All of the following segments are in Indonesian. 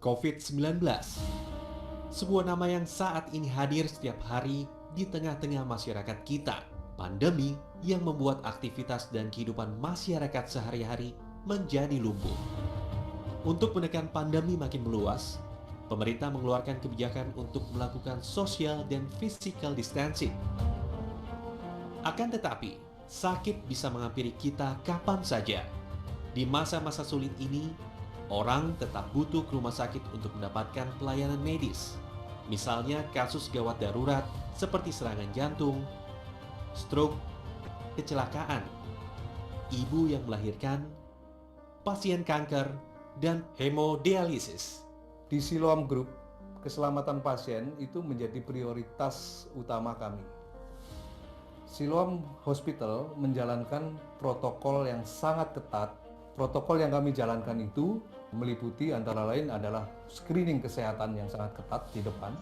COVID-19. Sebuah nama yang saat ini hadir setiap hari di tengah-tengah masyarakat kita. Pandemi yang membuat aktivitas dan kehidupan masyarakat sehari-hari menjadi lumpuh. Untuk menekan pandemi makin meluas, pemerintah mengeluarkan kebijakan untuk melakukan social dan physical distancing. Akan tetapi, sakit bisa menghampiri kita kapan saja. Di masa-masa sulit ini, orang tetap butuh ke rumah sakit untuk mendapatkan pelayanan medis. Misalnya kasus gawat darurat seperti serangan jantung, stroke, kecelakaan, ibu yang melahirkan, pasien kanker, dan hemodialisis. Di Siloam Group, keselamatan pasien itu menjadi prioritas utama kami. Siloam Hospital menjalankan protokol yang sangat ketat. Protokol yang kami jalankan itu meliputi antara lain adalah screening kesehatan yang sangat ketat di depan,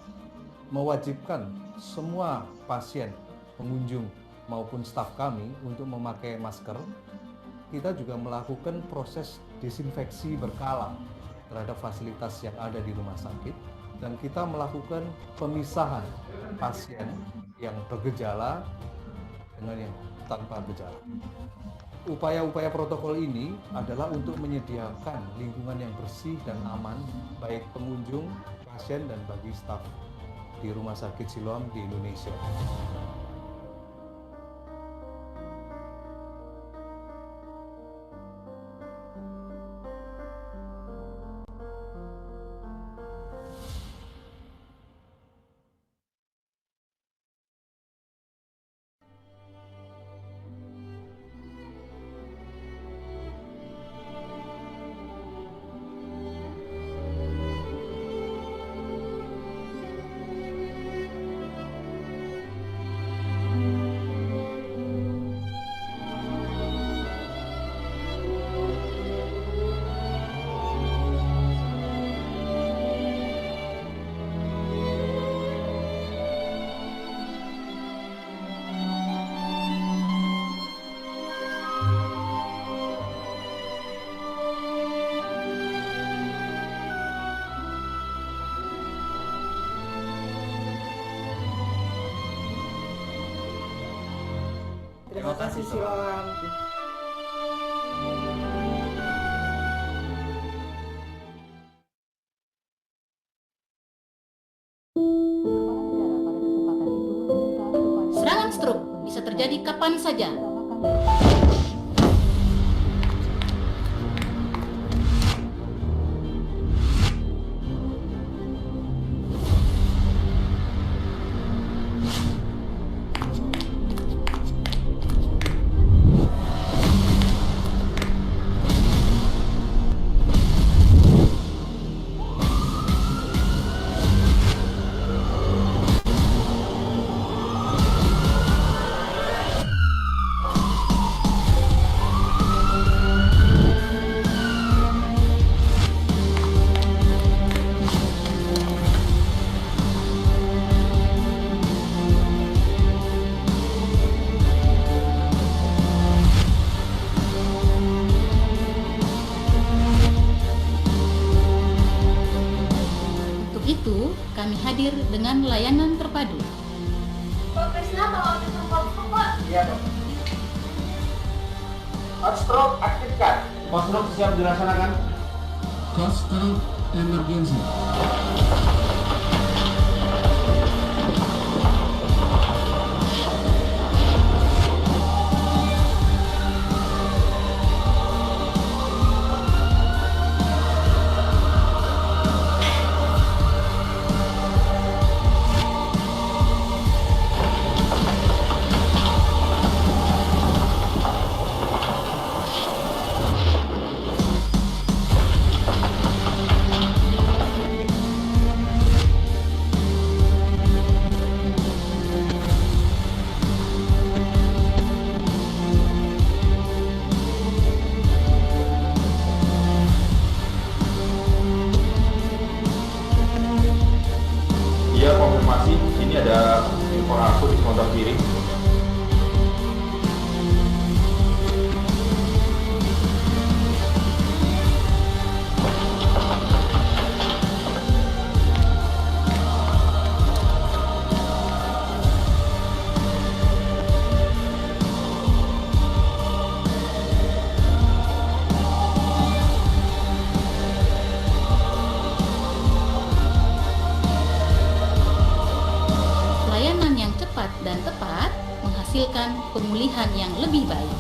mewajibkan semua pasien, pengunjung maupun staf kami untuk memakai masker. Kita juga melakukan proses desinfeksi berkala terhadap fasilitas yang ada di rumah sakit, dan kita melakukan pemisahan pasien yang bergejala dengan yang tanpa gejala. Upaya-upaya protokol ini adalah untuk menyediakan lingkungan yang bersih dan aman baik pengunjung, pasien, dan bagi staf di Rumah Sakit Siloam di Indonesia. Terima kasih Siloam. Serangan stroke bisa terjadi kapan saja. Itu kami hadir dengan layanan terpadu. Pak Krisna, tolong ditelepon Pak. Iya, Dok. Hot stroke aktifkan. Hot stroke siap dilaksanakan. Hot stroke emergency. mendapatkan pemulihan yang lebih baik.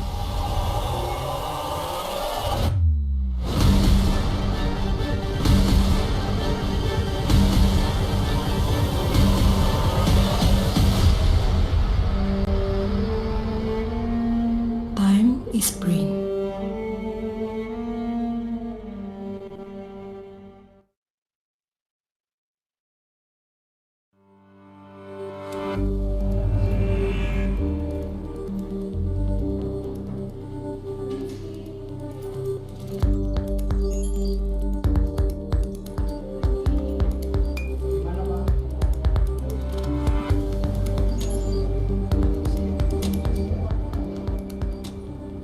Time is brain.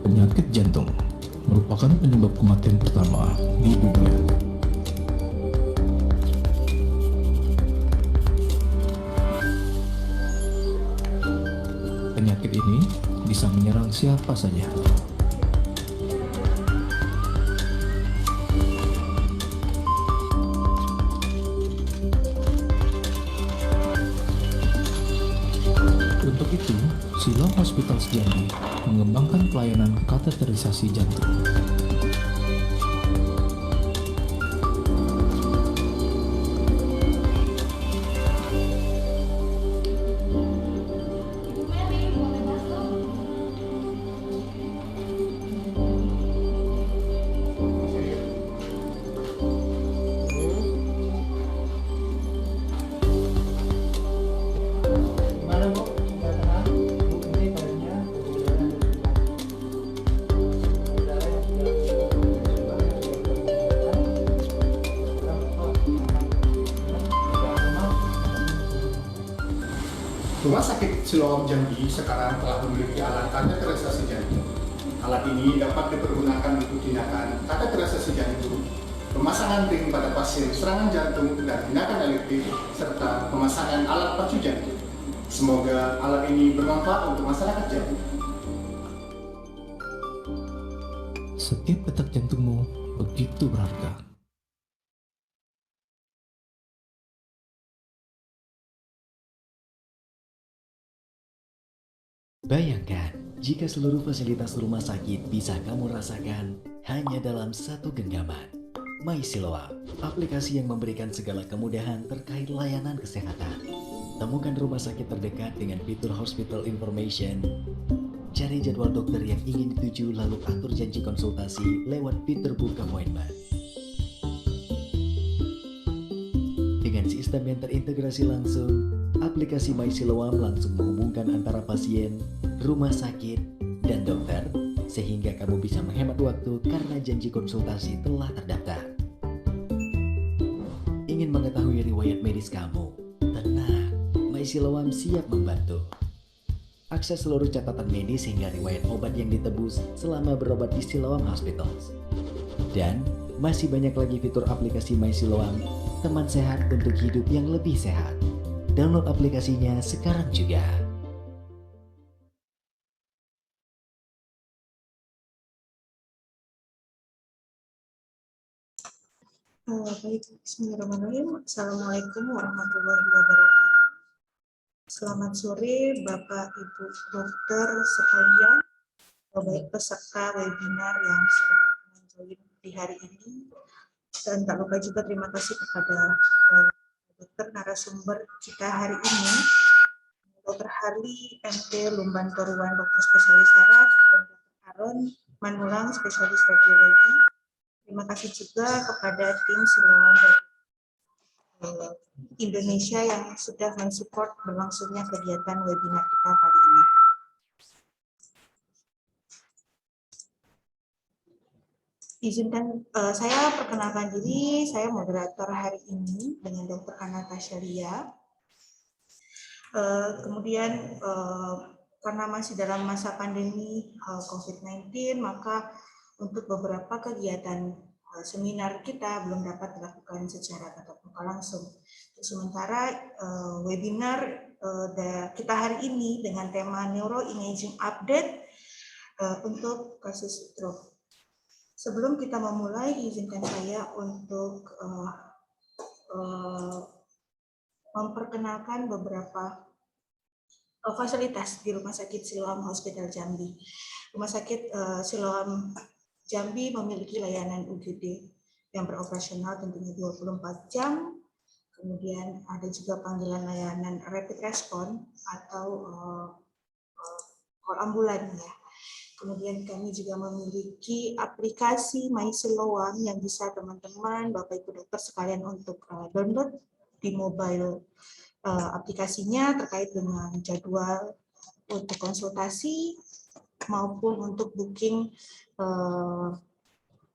Penyakit jantung merupakan penyebab kematian pertama di dunia. Penyakit ini bisa menyerang siapa saja. Untuk itu, Siloam Hospital Jambi mengembangkan pelayanan kateterisasi jantung. Mary, boleh masuk? Gimana Bu? Sudah tenang? Bu, ini keadaannya kebetulan Rumah Sakit Siloam Jambi sekarang telah memiliki alat kateterisasi jantung. Alat ini dapat dipergunakan untuk tindakan kateterisasi jantung, pemasangan ring pada pasien serangan jantung dan tindakan elektif, serta pemasangan alat pacu jantung. Semoga alat ini bermanfaat untuk masyarakat Jambi. Setiap detak jantungmu begitu berharga. Bayangkan jika seluruh fasilitas rumah sakit bisa kamu rasakan hanya dalam satu genggaman. My Siloam, aplikasi yang memberikan segala kemudahan terkait layanan kesehatan. Temukan rumah sakit terdekat dengan fitur Hospital Information. Cari jadwal dokter yang ingin dituju lalu atur janji konsultasi lewat fitur Book Appointment. Dengan sistem yang terintegrasi langsung, aplikasi My Siloam langsung menghubungkan antara pasien, rumah sakit, dan dokter, sehingga kamu bisa menghemat waktu karena janji konsultasi telah terdaftar. Ingin mengetahui riwayat medis kamu? Tenang, My Siloam siap membantu. Akses seluruh catatan medis hingga riwayat obat yang ditebus selama berobat di Siloam Hospitals. Dan masih banyak lagi fitur aplikasi My Siloam, teman sehat untuk hidup yang lebih sehat. Download aplikasinya sekarang juga. Baik, bismillahirrahmanirrahim. Assalamualaikum warahmatullahi wabarakatuh. Selamat sore Bapak Ibu Dokter sekalian, baik peserta webinar yang sudah join di hari ini. Dan tak lupa juga terima kasih kepada dokter narasumber kita hari ini, Dr. Harli MT Lumban Toruan, dokter spesialis saraf, dan Dr. Aaron Manulang, spesialis radiologi. Terima kasih juga kepada tim Siloam dari Indonesia yang sudah mensupport berlangsungnya kegiatan webinar kita kali ini. Izinkan saya perkenalkan diri, saya moderator hari ini dengan Dr. Anastasia Lia. Kemudian karena masih dalam masa pandemi COVID-19, maka untuk beberapa kegiatan seminar kita belum dapat dilakukan secara tatap muka langsung. Sementara webinar kita hari ini dengan tema Neuroimaging Update untuk kasus stroke. Sebelum kita memulai, izinkan saya untuk memperkenalkan beberapa fasilitas di Rumah Sakit Siloam Hospital Jambi. Rumah Sakit Siloam Jambi memiliki layanan UGD yang beroperasional tentunya 24 jam. Kemudian ada juga panggilan layanan rapid response atau call ambulan ya. Kemudian kami juga memiliki aplikasi My Siloam yang bisa teman-teman, Bapak Ibu dokter sekalian untuk download di mobile aplikasinya terkait dengan jadwal untuk konsultasi maupun untuk booking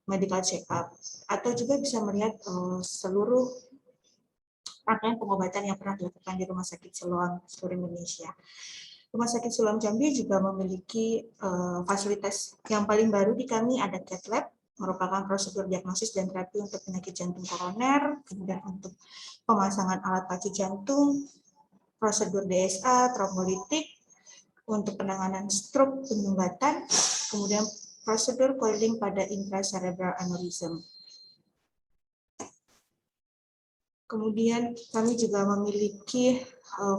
medical check up, atau juga bisa melihat seluruh rangkaian pengobatan yang pernah dilakukan di Rumah Sakit Siloam seluruh Indonesia. Rumah Sakit Siloam Jambi juga memiliki fasilitas yang paling baru di kami, ada cath lab, merupakan prosedur diagnosis dan terapi untuk penyakit jantung koroner, kemudian untuk pemasangan alat pacu jantung, prosedur DSA, trombolitik, untuk penanganan stroke penyumbatan, kemudian prosedur coiling pada intracerebral aneurysm. Kemudian kami juga memiliki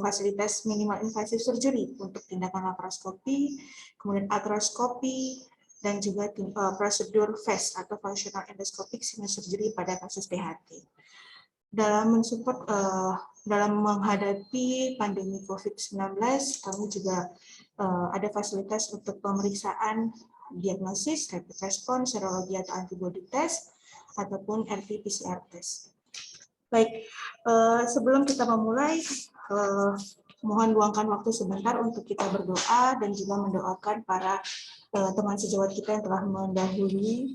fasilitas minimal invasive surgery untuk tindakan laparoskopi, kemudian artroskopi, dan juga prosedur FES atau functional endoscopic sinus surgery pada kasus THT. Dalam mensupport dalam menghadapi pandemi COVID-19, kami juga ada fasilitas untuk pemeriksaan diagnosis, rapid response, serologi atau antibody test, ataupun RT-PCR test. Baik, sebelum kita memulai, mohon luangkan waktu sebentar untuk kita berdoa dan juga mendoakan para teman sejawat kita yang telah mendahului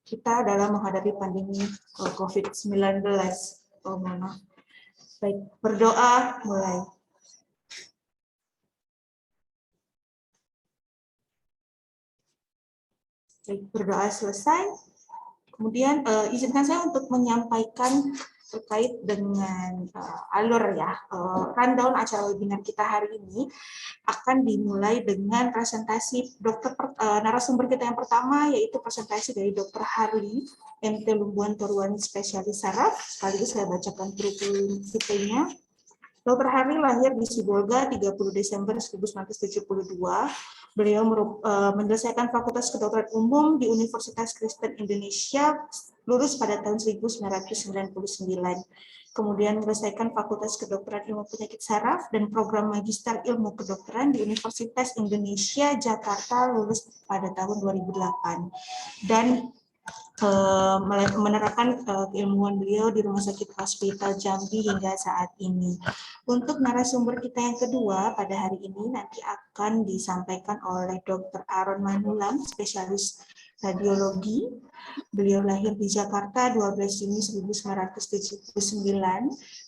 kita dalam menghadapi pandemi COVID-19. Baik, berdoa mulai. Baik, berdoa selesai. Kemudian izinkan saya untuk menyampaikan terkait dengan alur ya, rundown acara webinar kita hari ini akan dimulai dengan presentasi narasumber kita yang pertama, yaitu presentasi dari Dr. Harli MT Lumbuan Toruan, spesialis saraf. Sekaligus saya bacakan kurikulum vitae-nya. Dr. Harli lahir di Sibolga 30 Desember 1972. Beliau menyelesaikan Fakultas Kedokteran Umum di Universitas Kristen Indonesia, lulus pada tahun 1999. Kemudian menyelesaikan Fakultas Kedokteran Ilmu Penyakit Saraf dan Program Magister Ilmu Kedokteran di Universitas Indonesia, Jakarta, lulus pada tahun 2008. Dan menerapkan keilmuan beliau di Rumah Sakit Hospital Jambi hingga saat ini. Untuk narasumber kita yang kedua pada hari ini nanti akan disampaikan oleh Dr. Aaron Manulang, spesialis radiologi. Beliau lahir di Jakarta 12 Juni 1979.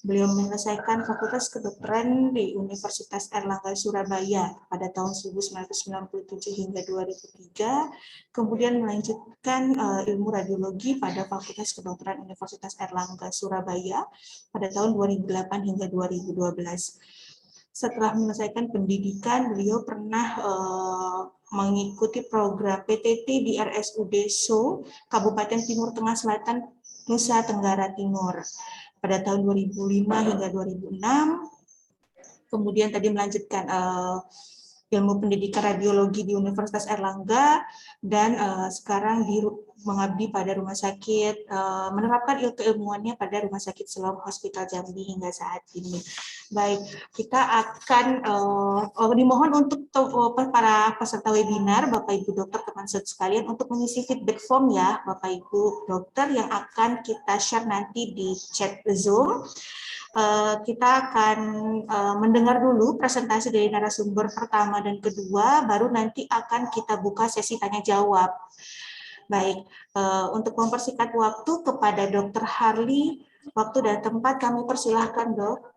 Beliau menyelesaikan Fakultas Kedokteran di Universitas Airlangga Surabaya pada tahun 1997 hingga 2003. Kemudian melanjutkan ilmu radiologi pada Fakultas Kedokteran Universitas Airlangga Surabaya pada tahun 2008 hingga 2012. Setelah menyelesaikan pendidikan, beliau pernah mengikuti program PTT di RSUD So, Kabupaten Timur Tengah Selatan, Nusa Tenggara Timur pada tahun 2005 hingga 2006. Kemudian tadi melanjutkan ilmu pendidikan radiologi di Universitas Airlangga dan sekarang mengabdi pada rumah sakit, menerapkan keilmuannya pada Rumah Sakit Siloam Hospital Jambi hingga saat ini. Baik, kita akan dimohon untuk para peserta webinar, Bapak Ibu dokter, teman sekalian, untuk mengisi feedback form ya, Bapak Ibu dokter, yang akan kita share nanti di chat Zoom. Kita akan mendengar dulu presentasi dari narasumber pertama dan kedua, baru nanti akan kita buka sesi tanya jawab. Baik, untuk mempersingkat waktu kepada Dr. Harli, waktu dan tempat kami persilahkan, Dok.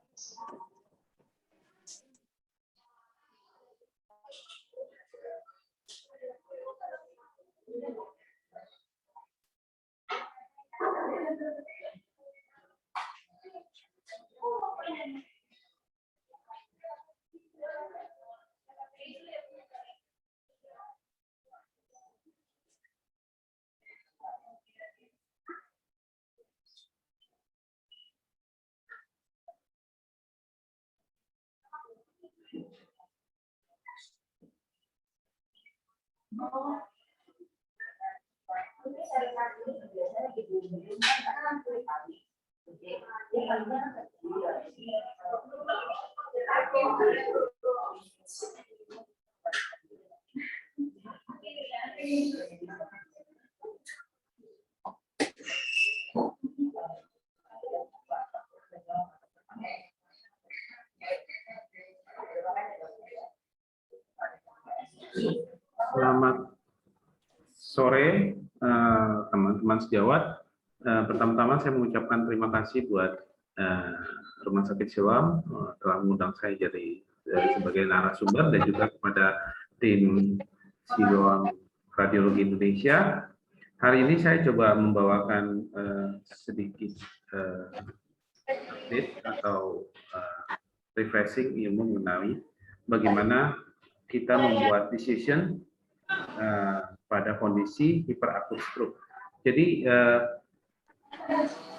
Selamat sore teman-teman sejawat. Pertama-tama saya mengucapkan terima kasih buat Rumah Sakit Siloam telah mengundang saya jadi sebagai narasumber, dan juga kepada tim Siloam Radiologi Indonesia. Hari ini saya coba membawakan sedikit update atau refreshing ilmu mengenai bagaimana kita membuat decision pada kondisi hiperakut stroke. Jadi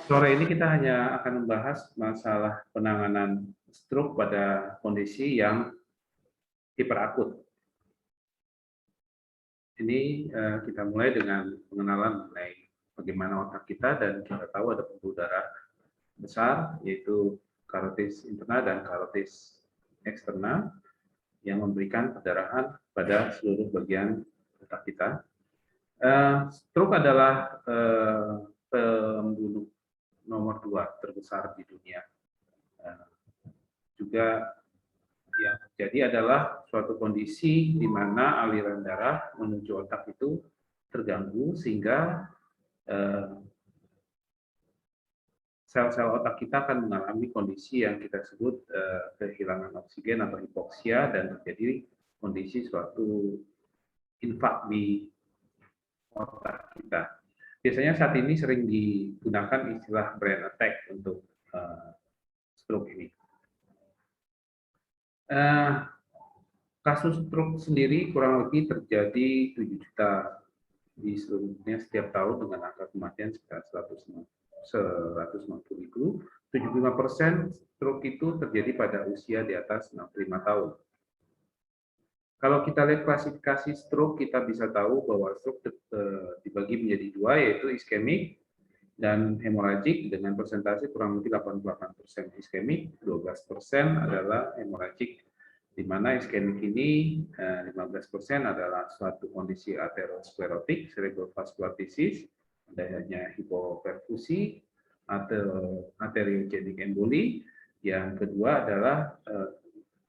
sore ini kita hanya akan membahas masalah penanganan stroke pada kondisi yang hiperakut. Ini kita mulai dengan pengenalan mengenai bagaimana otak kita, dan kita tahu ada pembuluh darah besar yaitu karotis interna dan karotis eksterna yang memberikan perdarahan pada seluruh bagian otak kita. Stroke adalah pembunuh nomor 2 terbesar di dunia. Juga yang terjadi adalah suatu kondisi di mana aliran darah menuju otak itu terganggu, sehingga sel-sel otak kita akan mengalami kondisi yang kita sebut kehilangan oksigen atau hipoksia, dan terjadi kondisi suatu infak di otak kita. Biasanya saat ini sering digunakan istilah brain attack untuk stroke ini. Kasus stroke sendiri kurang lebih terjadi 7 juta di seluruh dunia setiap tahun dengan angka kematian sekitar 150.000. 75% stroke itu terjadi pada usia di atas 65 tahun. Kalau kita lihat klasifikasi stroke, kita bisa tahu bahwa stroke dibagi menjadi 2, yaitu iskemik dan hemoragik dengan persentase kurang lebih 88% iskemik, 12% adalah hemoragik, di mana iskemik ini 15% adalah suatu kondisi aterosklerotik, cerebral vascular disease, adanya hipoperfusi, atau arteriogenik emboli. Yang kedua adalah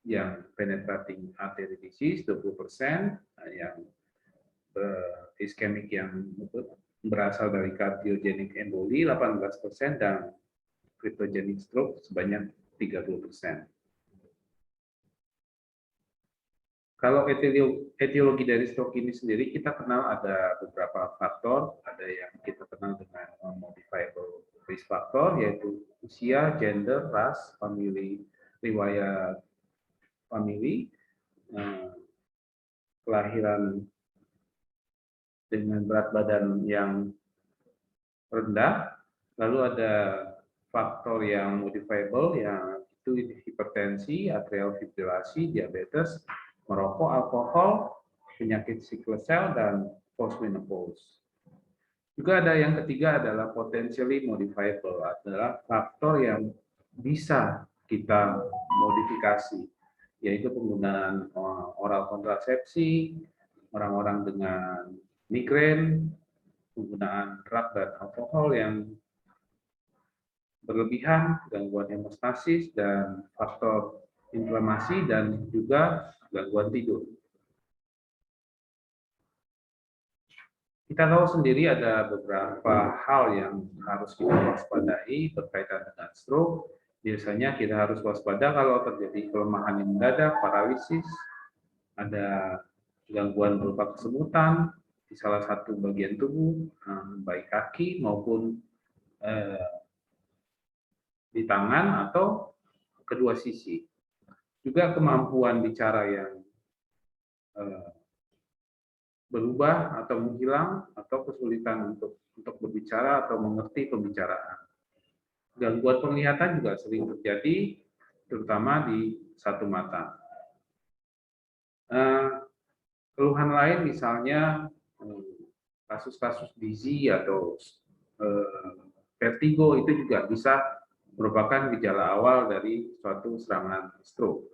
yang penetrating artery disease 20%, yang iskemik yang berasal dari cardiogenic emboli 18%, dan cryptogenic stroke sebanyak 30%. Kalau etiologi dari stroke ini sendiri, kita kenal ada beberapa faktor. Ada yang kita kenal dengan modifiable risk factor, yaitu usia, gender, ras, family, riwayat family, kelahiran dengan berat badan yang rendah. Lalu ada faktor yang modifiable, yang itu hipertensi, atrial fibrilasi, diabetes, merokok, alkohol, penyakit sickle cell, dan postmenopause. Juga ada yang ketiga adalah potentially modifiable, adalah faktor yang bisa kita modifikasi, yaitu penggunaan oral kontrasepsi, orang-orang dengan migrain, penggunaan drug dan alkohol yang berlebihan, gangguan hemostasis, dan faktor inflamasi, dan juga gangguan tidur. Kita tahu sendiri ada beberapa hal yang harus kita waspadai berkaitan dengan stroke. Biasanya kita harus waspada kalau terjadi kelemahan yang mendadak, paralisis, ada gangguan berupa kesemutan di salah satu bagian tubuh, baik kaki maupun di tangan atau kedua sisi. Juga kemampuan bicara yang berubah atau menghilang, atau kesulitan untuk berbicara atau mengerti pembicaraan. Gangguan penglihatan juga sering terjadi, terutama di satu mata. Keluhan lain misalnya kasus-kasus dizzy atau vertigo itu juga bisa merupakan gejala awal dari suatu serangan stroke.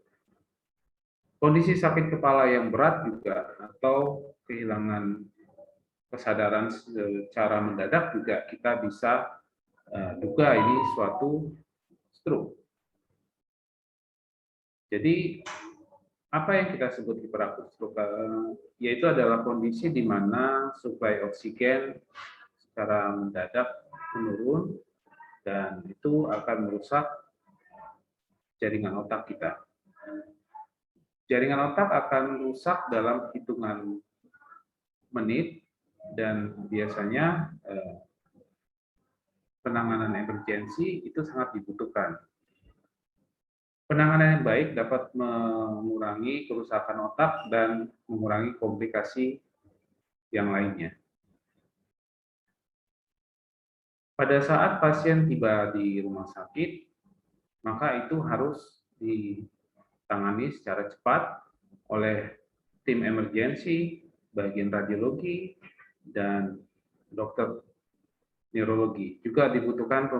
Kondisi sakit kepala yang berat juga atau kehilangan kesadaran secara mendadak juga kita bisa duga ini suatu stroke. Jadi apa yang kita sebut hiperakut stroke yaitu adalah kondisi di mana suplai oksigen secara mendadak menurun dan itu akan merusak jaringan otak kita. Jaringan otak akan rusak dalam hitungan menit dan biasanya penanganan emergensi itu sangat dibutuhkan. Penanganan yang baik dapat mengurangi kerusakan otak dan mengurangi komplikasi yang lainnya. Pada saat pasien tiba di rumah sakit, maka itu harus ditangani secara cepat oleh tim emergensi, bagian radiologi, dan dokter neurologi. Juga dibutuhkan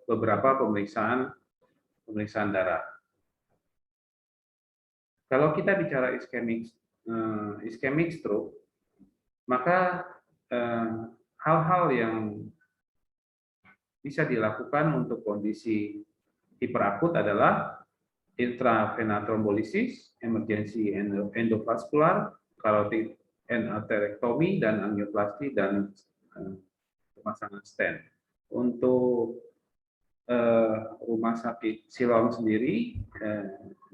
beberapa pemeriksaan darah. Kalau kita bicara ischemic stroke, maka hal-hal yang bisa dilakukan untuk kondisi hiperakut adalah intravena thrombolysis, emergency endovascular, carotid endarterectomy, dan angioplasti dan pemasangan stent. Untuk rumah sakit Siloam sendiri,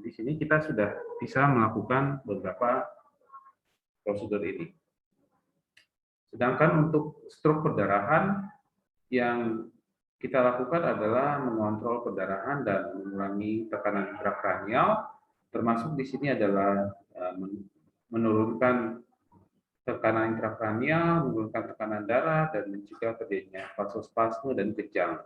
di sini kita sudah bisa melakukan beberapa prosedur ini. Sedangkan untuk stroke perdarahan, yang kita lakukan adalah mengontrol perdarahan dan mengurangi tekanan intrakranial, termasuk di sini adalah menurunkan tekanan intrakranial, menurunkan tekanan darah, dan mencegah terjadinya vasospasme dan kejang.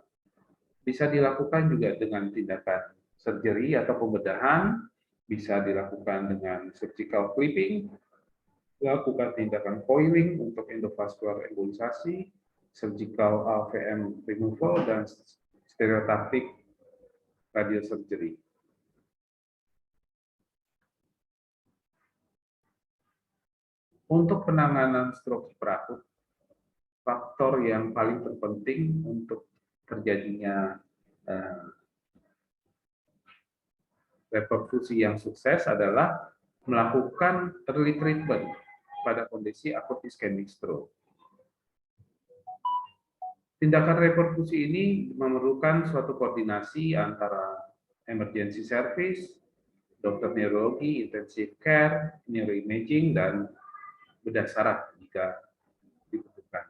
Bisa dilakukan juga dengan tindakan surgery atau pembedahan, bisa dilakukan dengan surgical clipping, lakukan tindakan coiling untuk endovascular embolisasi, surgical AVM removal, dan stereotactic radiosurgery. Untuk penanganan stroke hiperakut, faktor yang paling terpenting untuk terjadinya reperfusi yang sukses adalah melakukan early treatment pada kondisi akut ischemic stroke. Tindakan reperfusi ini memerlukan suatu koordinasi antara emergency service, dokter neurologi, intensive care, neuroimaging, dan bedah saraf jika dibutuhkan.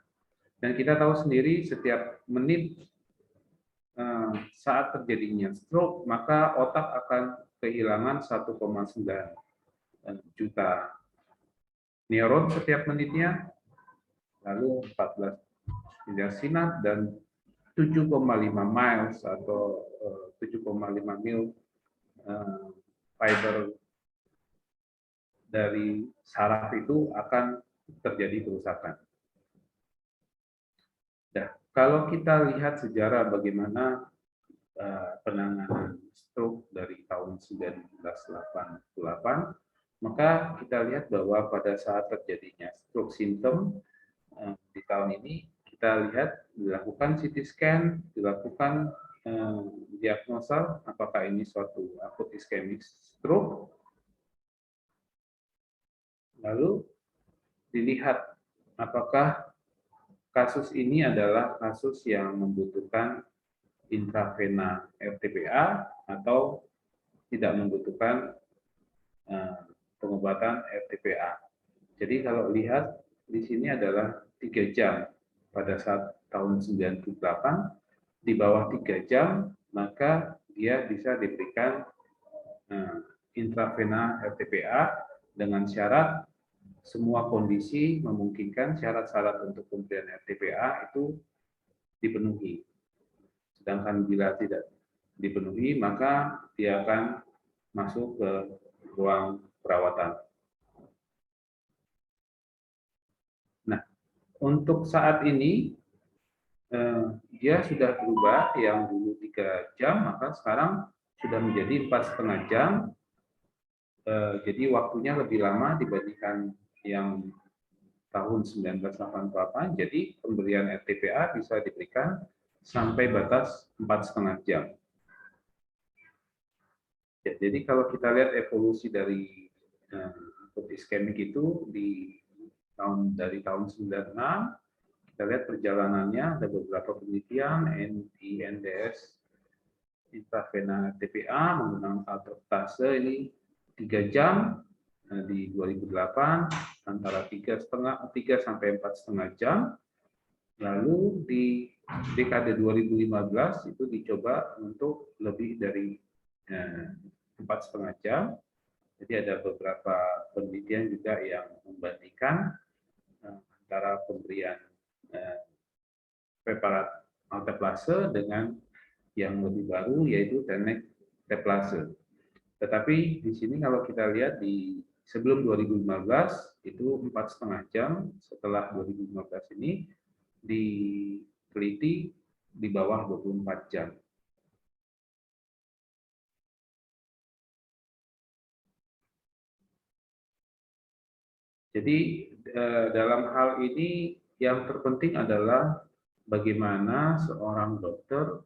Dan kita tahu sendiri setiap menit saat terjadinya stroke, maka otak akan kehilangan 1,9 juta neuron setiap menitnya, lalu 14 miliar sinap, dan 7,5 miles atau 7,5 mil fiber dari saraf itu akan terjadi kerusakan. Nah, kalau kita lihat sejarah bagaimana penanganan stroke dari tahun 1988, maka kita lihat bahwa pada saat terjadinya stroke symptom di tahun ini, kita lihat dilakukan CT scan, dilakukan diagnosa apakah ini suatu akut ischemic stroke, lalu dilihat apakah kasus ini adalah kasus yang membutuhkan intravena RTPA atau tidak membutuhkan pengobatan RTPA. Jadi kalau lihat di sini adalah 3 jam pada saat tahun 98, di bawah 3 jam maka dia bisa diberikan intravena RTPA dengan syarat semua kondisi memungkinkan syarat-syarat untuk pemberian RTPA itu dipenuhi. Sedangkan bila tidak dipenuhi, maka dia akan masuk ke ruang perawatan. Untuk saat ini dia sudah berubah, yang dulu 3 jam maka sekarang sudah menjadi 4,5 jam. Jadi waktunya lebih lama dibandingkan yang tahun 1988. Jadi pemberian RTPA bisa diberikan sampai batas 4,5 jam. Ya, jadi kalau kita lihat evolusi dari akut iskemik itu dari tahun 96, kita lihat perjalanannya, ada beberapa penelitian, NDS intravena RTPA menggunakan alteplase ini 3 jam di 2008, antara 3 sampai 4,5 jam. Lalu di dekade 2015 itu dicoba untuk lebih dari 4,5 jam. Jadi ada beberapa penelitian juga yang membandingkan antara pemberian preparat alteplase dengan yang lebih baru, yaitu tenecteplase. Tetapi di sini kalau kita lihat di sebelum 2015 itu 4,5 jam, setelah 2015 ini diteliti di bawah 24 jam. Jadi dalam hal ini yang terpenting adalah bagaimana seorang dokter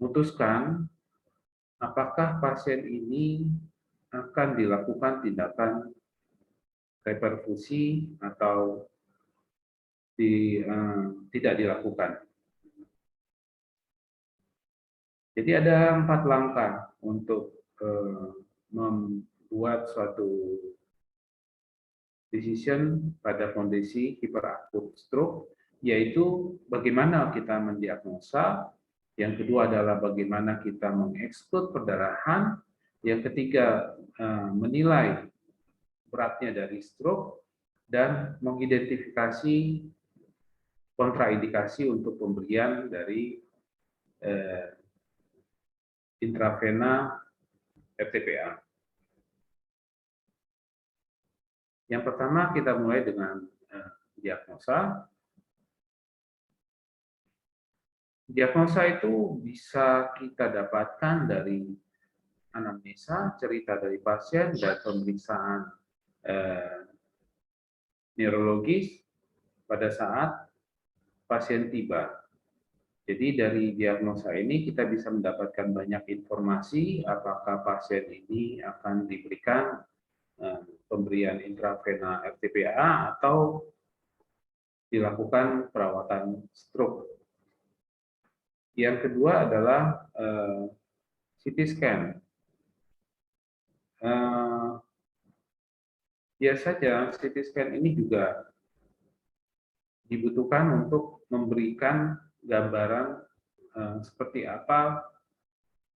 memutuskan apakah pasien ini akan dilakukan tindakan reperfusi atau tidak dilakukan. Jadi ada 4 langkah untuk membuat suatu decision pada kondisi hiperakut stroke, yaitu bagaimana kita mendiagnosa, yang kedua adalah bagaimana kita mengeksklud perdarahan, yang ketiga menilai beratnya dari stroke, dan mengidentifikasi kontraindikasi untuk pemberian dari intravena RTPA. Yang pertama kita mulai dengan diagnosa. Diagnosa itu bisa kita dapatkan dari anamnesa, cerita dari pasien, dan pemeriksaan neurologis pada saat pasien tiba. Jadi dari diagnosa ini kita bisa mendapatkan banyak informasi apakah pasien ini akan diberikan pemberian intravena RTPA atau dilakukan perawatan stroke. Yang kedua adalah CT scan. Biasanya CT scan ini juga dibutuhkan untuk memberikan gambaran seperti apa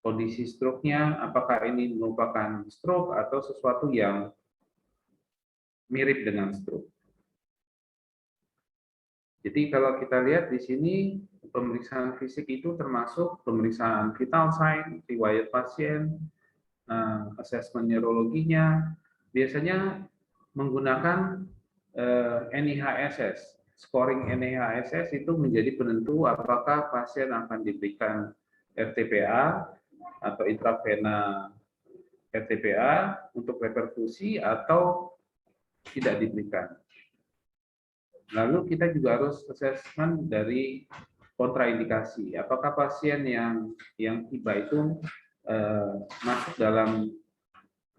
kondisi stroke-nya, apakah ini merupakan stroke atau sesuatu yang mirip dengan stroke. Jadi kalau kita lihat di sini, pemeriksaan fisik itu termasuk pemeriksaan vital sign, riwayat pasien, asesmen neurologinya, biasanya menggunakan NIHSS. Scoring NIHSS itu menjadi penentu apakah pasien akan diberikan RTPA atau intravena RTPA untuk reperfusi atau tidak diberikan. Lalu kita juga harus assessment dari kontraindikasi. Apakah pasien yang tiba itu masuk dalam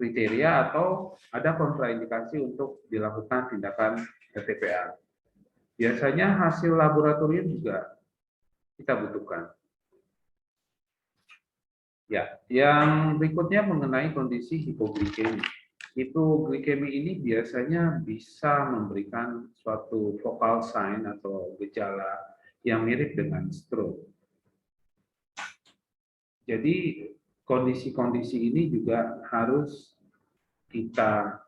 kriteria atau ada kontraindikasi untuk dilakukan tindakan RTPA. Biasanya hasil laboratorium juga kita butuhkan. Ya, yang berikutnya mengenai kondisi hipoglikemi. Hipoglikemi ini biasanya bisa memberikan suatu focal sign atau gejala yang mirip dengan stroke. Jadi kondisi-kondisi ini juga harus kita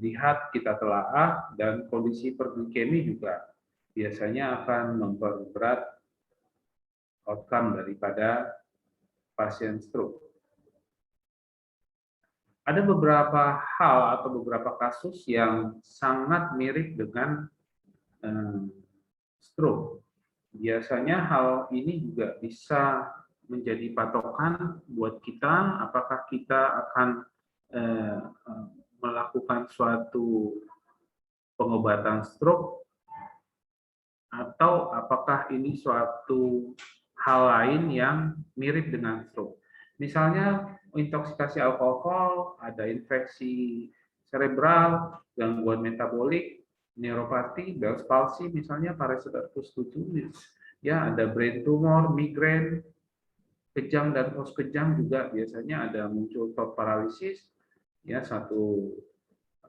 lihat, kita telaah, dan kondisi hiperglikemi juga biasanya akan memperberat outcome daripada pasien stroke. Ada beberapa hal atau beberapa kasus yang sangat mirip dengan stroke. Biasanya hal ini juga bisa menjadi patokan buat kita, apakah kita akan melakukan suatu pengobatan stroke atau apakah ini suatu hal lain yang mirip dengan stroke. Misalnya intoksikasi alkohol, ada infeksi cerebral, gangguan metabolik, neuropati, Bell's palsy misalnya, Parasympathetic 7, ya ada brain tumor, migrain, kejang dan post kejang juga biasanya ada muncul thought paralysis, ya satu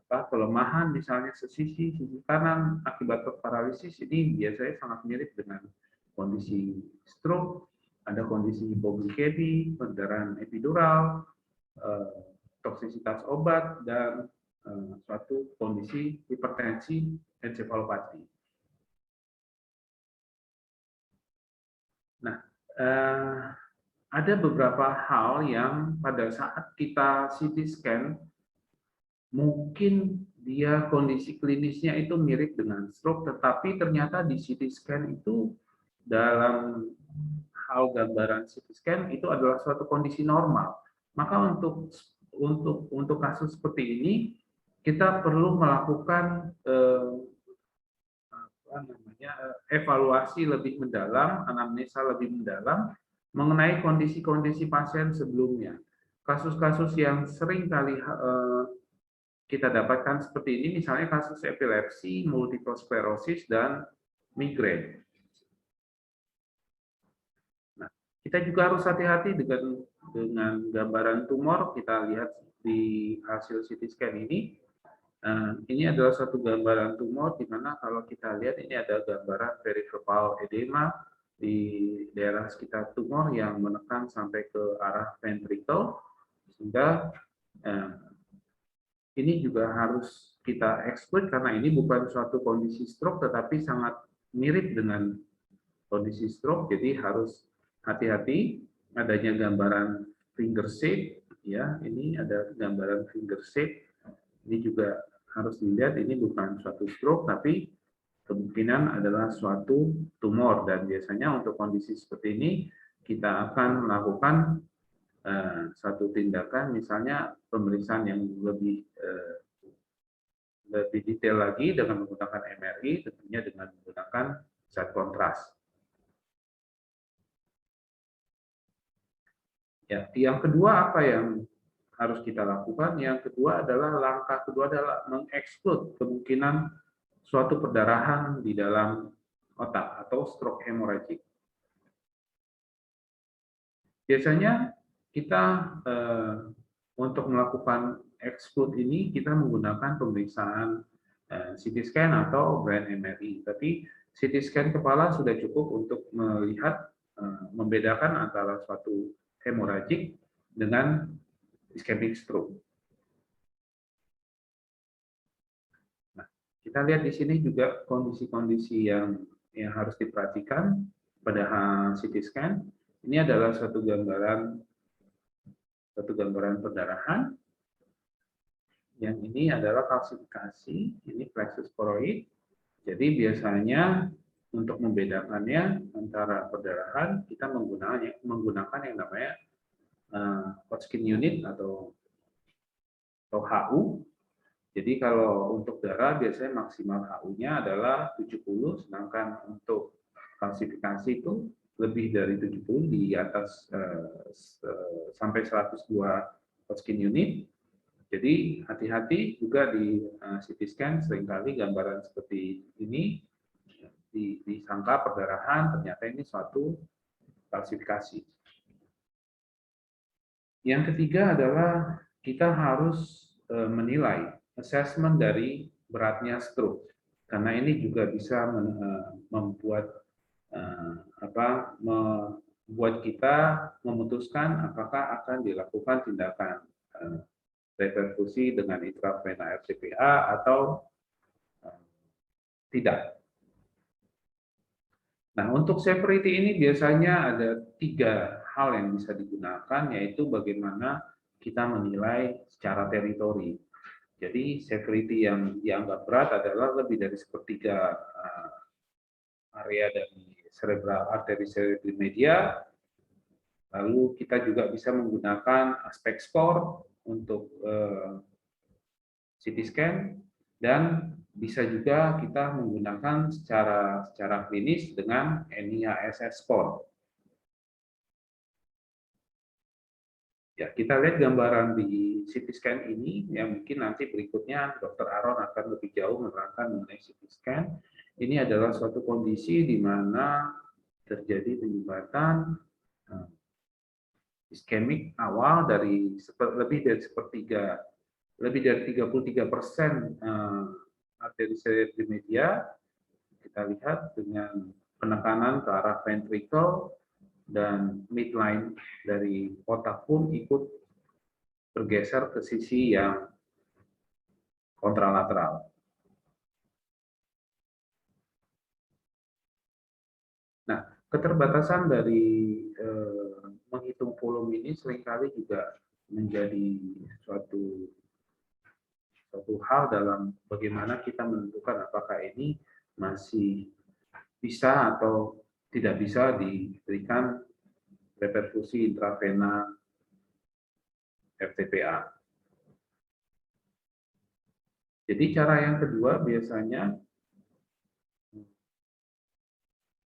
kelemahan misalnya sisi kanan akibat thought paralysis, ini biasanya sangat mirip dengan kondisi stroke. Ada kondisi hipoglikemi, pendarahan epidural, toksisitas obat, dan suatu kondisi hipertensi ensefalopati. Nah, ada beberapa hal yang pada saat kita CT scan mungkin dia kondisi klinisnya itu mirip dengan stroke, tetapi ternyata di CT scan itu dalam hal gambaran CT scan itu adalah suatu kondisi normal. Maka untuk kasus seperti ini kita perlu melakukan evaluasi lebih mendalam, anamnesa lebih mendalam mengenai kondisi-kondisi pasien sebelumnya. Kasus-kasus yang sering kali kita dapatkan seperti ini, misalnya kasus epilepsi, multiple sclerosis, dan migrain. Nah, kita juga harus hati-hati dengan gambaran tumor. Kita lihat di hasil CT scan ini. Ini adalah satu gambaran tumor di mana kalau kita lihat ini ada gambaran pericarpal edema di daerah sekitar tumor yang menekan sampai ke arah ventricle, sehingga ini juga harus kita exclude karena ini bukan suatu kondisi stroke tetapi sangat mirip dengan kondisi stroke, jadi harus hati-hati. Adanya gambaran finger shape, ya ini ada gambaran finger shape. Ini juga harus dilihat, ini bukan suatu stroke, tapi kemungkinan adalah suatu tumor. Dan biasanya untuk kondisi seperti ini, kita akan melakukan satu tindakan, misalnya pemeriksaan yang lebih detail lagi dengan menggunakan MRI, tentunya dengan menggunakan zat kontras. Ya, yang kedua apa yang harus kita lakukan? Yang kedua adalah langkah kedua adalah mengeksklud kemungkinan suatu perdarahan di dalam otak atau stroke hemorrhagic. Biasanya kita untuk melakukan exclude ini kita menggunakan pemeriksaan CT scan atau brain MRI. Tapi CT scan kepala sudah cukup untuk melihat membedakan antara suatu hemorrhagic dengan ischemic stroke. Nah, kita lihat di sini juga kondisi-kondisi yang harus diperhatikan pada CT scan. Ini adalah satu gambaran perdarahan. Yang ini adalah kalsifikasi, ini plexus choroid. Jadi biasanya untuk membedakannya antara perdarahan, kita menggunakan yang namanya Hodgkin unit atau HU. Jadi kalau untuk darah biasanya maksimal HU-nya adalah 70, sedangkan untuk kalsifikasi itu lebih dari 70, di atas sampai 102 Hodgkin unit. Jadi hati-hati juga di CT scan, seringkali gambaran seperti ini disangka perdarahan, ternyata ini suatu kalsifikasi. Yang ketiga adalah kita harus menilai assessment dari beratnya stroke, karena ini juga bisa membuat kita memutuskan apakah akan dilakukan tindakan reperfusi dengan intravena RCPA atau tidak. Nah, untuk severity ini biasanya ada 3 hal yang bisa digunakan, yaitu bagaimana kita menilai secara teritori. Jadi severity yang dianggap berat adalah lebih dari sepertiga area dari cerebral artery cerebri media. Lalu kita juga bisa menggunakan aspek score untuk CT scan, dan bisa juga kita menggunakan secara klinis dengan NIHSS score. Ya, kita lihat gambaran di CT scan ini, yang mungkin nanti berikutnya Dr. Aaron akan lebih jauh menerangkan mengenai CT scan. Ini adalah suatu kondisi di mana terjadi penyumbatan iskemik awal dari lebih dari sepertiga, lebih dari 33% arteri cerebri media. Kita lihat dengan penekanan ke arah ventricle, dan midline dari otak pun ikut bergeser ke sisi yang kontralateral. Nah, keterbatasan dari menghitung volume ini seringkali juga menjadi suatu hal dalam bagaimana kita menentukan apakah ini masih bisa atau tidak bisa diberikan reperfusi intravena FTPA. Jadi cara yang kedua biasanya,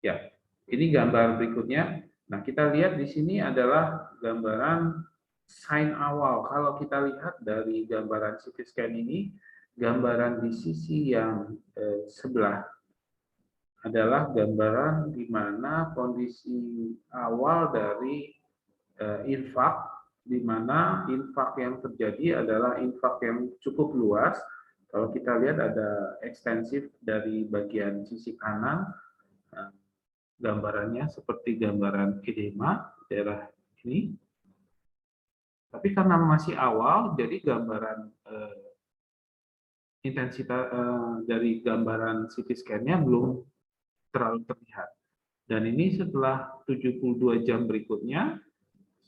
ya, ini gambar berikutnya. Nah, kita lihat di sini adalah gambaran sign awal. Kalau kita lihat dari gambaran CT scan ini, gambaran di sisi yang sebelah adalah gambaran di mana kondisi awal dari infak, di mana infak yang terjadi adalah infak yang cukup luas. Kalau kita lihat ada ekstensif dari bagian sisi kanan, gambarannya seperti gambaran edema daerah ini. Tapi karena masih awal, jadi gambaran intensitas dari gambaran CT scan-nya belum terlalu terlihat. Dan ini setelah 72 jam berikutnya,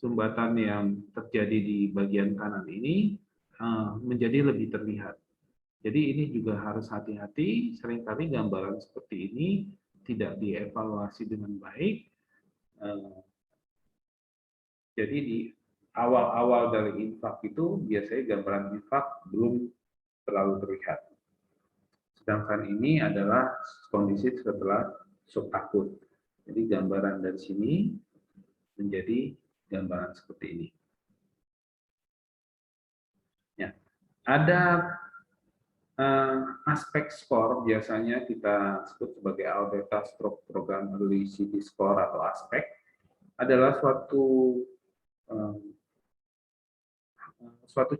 sumbatan yang terjadi di bagian kanan ini menjadi lebih terlihat. Jadi ini juga harus hati-hati, seringkali gambaran seperti ini tidak dievaluasi dengan baik. Jadi di awal-awal dari infak itu biasanya gambaran infak belum terlalu terlihat. Sedangkan ini adalah kondisi setelah shock akut. Jadi gambaran dari sini menjadi gambaran seperti ini. Ya, ada aspek skor, biasanya kita sebut sebagai Alberta Stroke Program Early CT Score atau aspek, adalah suatu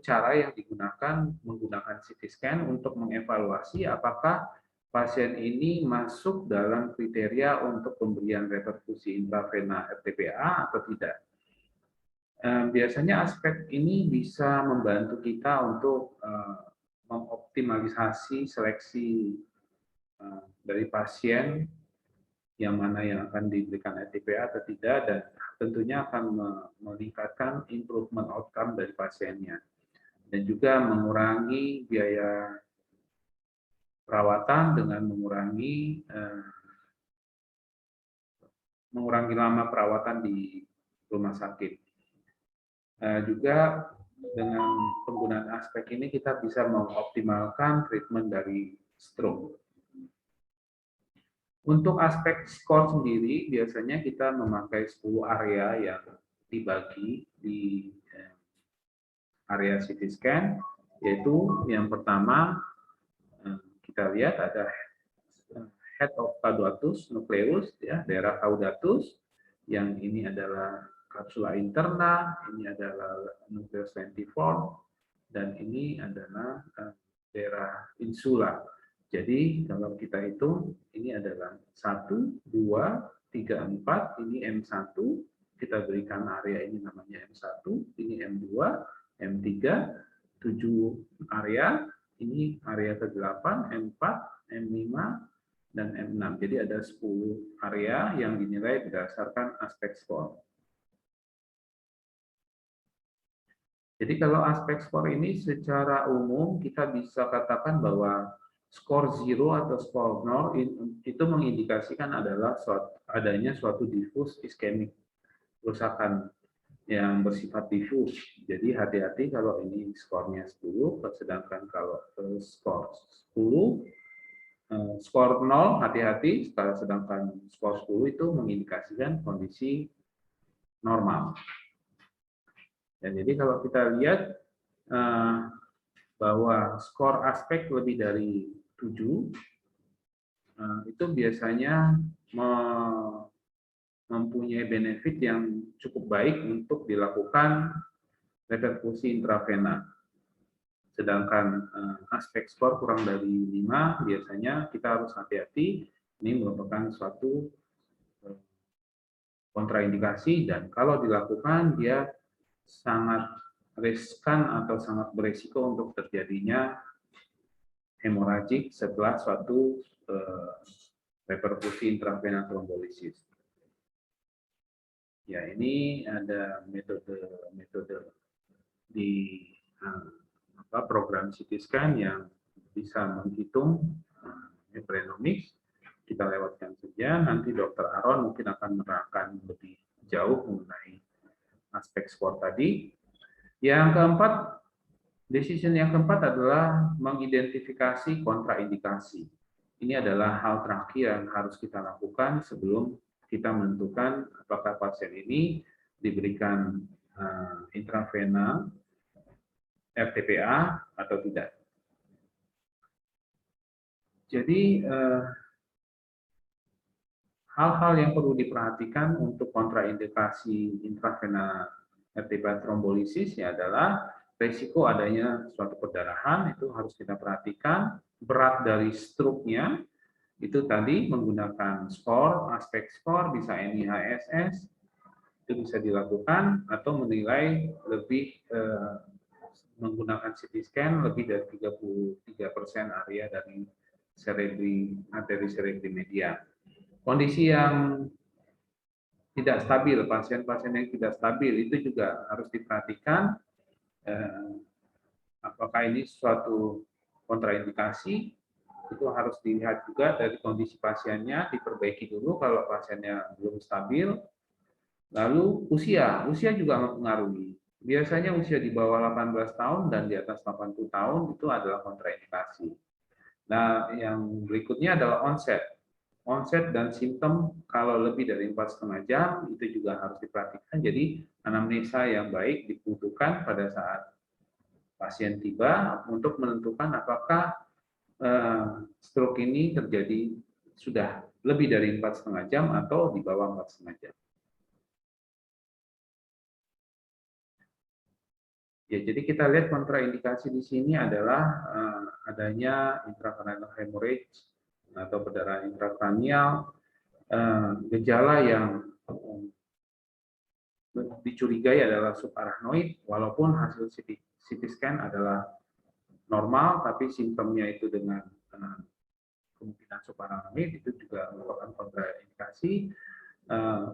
cara yang digunakan menggunakan CT scan untuk mengevaluasi apakah pasien ini masuk dalam kriteria untuk pemberian reperfusi intravena RTPA atau tidak. Biasanya aspek ini bisa membantu kita untuk mengoptimalisasi seleksi dari pasien yang mana yang akan diberikan RTPA atau tidak, dan tentunya akan meningkatkan improvement outcome dari pasiennya, dan juga mengurangi biaya perawatan dengan mengurangi lama perawatan di rumah sakit. Juga dengan penggunaan aspek ini kita bisa mengoptimalkan treatment dari stroke. Untuk aspek skor sendiri, biasanya kita memakai 10 area yang dibagi di area CT scan, yaitu yang pertama kita lihat ada head of caudatus nucleus, ya, daerah caudatus, yang ini adalah kapsula interna, ini adalah nucleus lentiform, dan ini adalah daerah insula. Jadi kalau kita hitung, ini adalah 1, 2, 3, 4, ini M1, kita berikan area ini namanya M1, ini M2, M3, 7 area, ini area ke-8, M4, M5, dan M6. Jadi ada 10 area yang dinilai berdasarkan aspek skor. Jadi kalau aspek skor ini secara umum kita bisa katakan bahwa skor 0 atau skor 0 itu mengindikasikan adanya suatu diffuse iskemik, kerusakan yang bersifat diffuse. Jadi hati-hati kalau ini skornya 10, sedangkan kalau skor 10, skor 0 hati-hati, sedangkan skor 10 itu mengindikasikan kondisi normal. Dan jadi kalau kita lihat bahwa skor aspek lebih dari 7, itu biasanya mempunyai benefit yang cukup baik untuk dilakukan reperfusi intravena. Sedangkan aspek skor kurang dari 5, biasanya kita harus hati-hati, ini merupakan suatu kontraindikasi, dan kalau dilakukan dia sangat riskan atau sangat berisiko untuk terjadinya hemoragik setelah suatu reperfusi intravena trombolisis. Ya, ini ada metode di program CT scan yang bisa menghitung heparenomics. Kita lewatkan saja, nanti Dr. Aaron mungkin akan menerangkan lebih jauh mengenai aspek skor tadi. Yang keempat, decision yang keempat adalah mengidentifikasi kontraindikasi. Ini adalah hal terakhir yang harus kita lakukan sebelum kita menentukan apakah pasien ini diberikan intravena RTPA atau tidak. Jadi hal-hal yang perlu diperhatikan untuk kontraindikasi intravena RTPA trombolisis adalah risiko adanya suatu perdarahan, itu harus kita perhatikan. Berat dari stroke-nya itu tadi menggunakan skor, aspek skor, bisa NIHSS, itu bisa dilakukan, atau menilai lebih menggunakan CT scan lebih dari 33% area dari arteri cerebri media. Kondisi yang tidak stabil, pasien-pasien yang tidak stabil itu juga harus diperhatikan apakah ini suatu kontraindikasi, itu harus dilihat juga dari kondisi pasiennya, diperbaiki dulu kalau pasiennya belum stabil. Lalu usia juga mempengaruhi. Biasanya usia di bawah 18 tahun dan di atas 80 tahun itu adalah kontraindikasi. Nah, yang berikutnya adalah onset. Onset dan simptom kalau lebih dari 4,5 jam itu juga harus diperhatikan. Jadi anamnesa yang baik dibutuhkan pada saat pasien tiba untuk menentukan apakah stroke ini terjadi sudah lebih dari 4,5 jam atau di bawah 4,5 jam. Ya, jadi kita lihat kontraindikasi di sini adalah adanya intracranial hemorrhage atau perdarahan intracranial, gejala yang dicurigai adalah subarachnoid, walaupun hasil CT scan adalah normal, tapi simptomnya itu dengan kemungkinan subarachnoid itu juga merupakan kontraindikasi.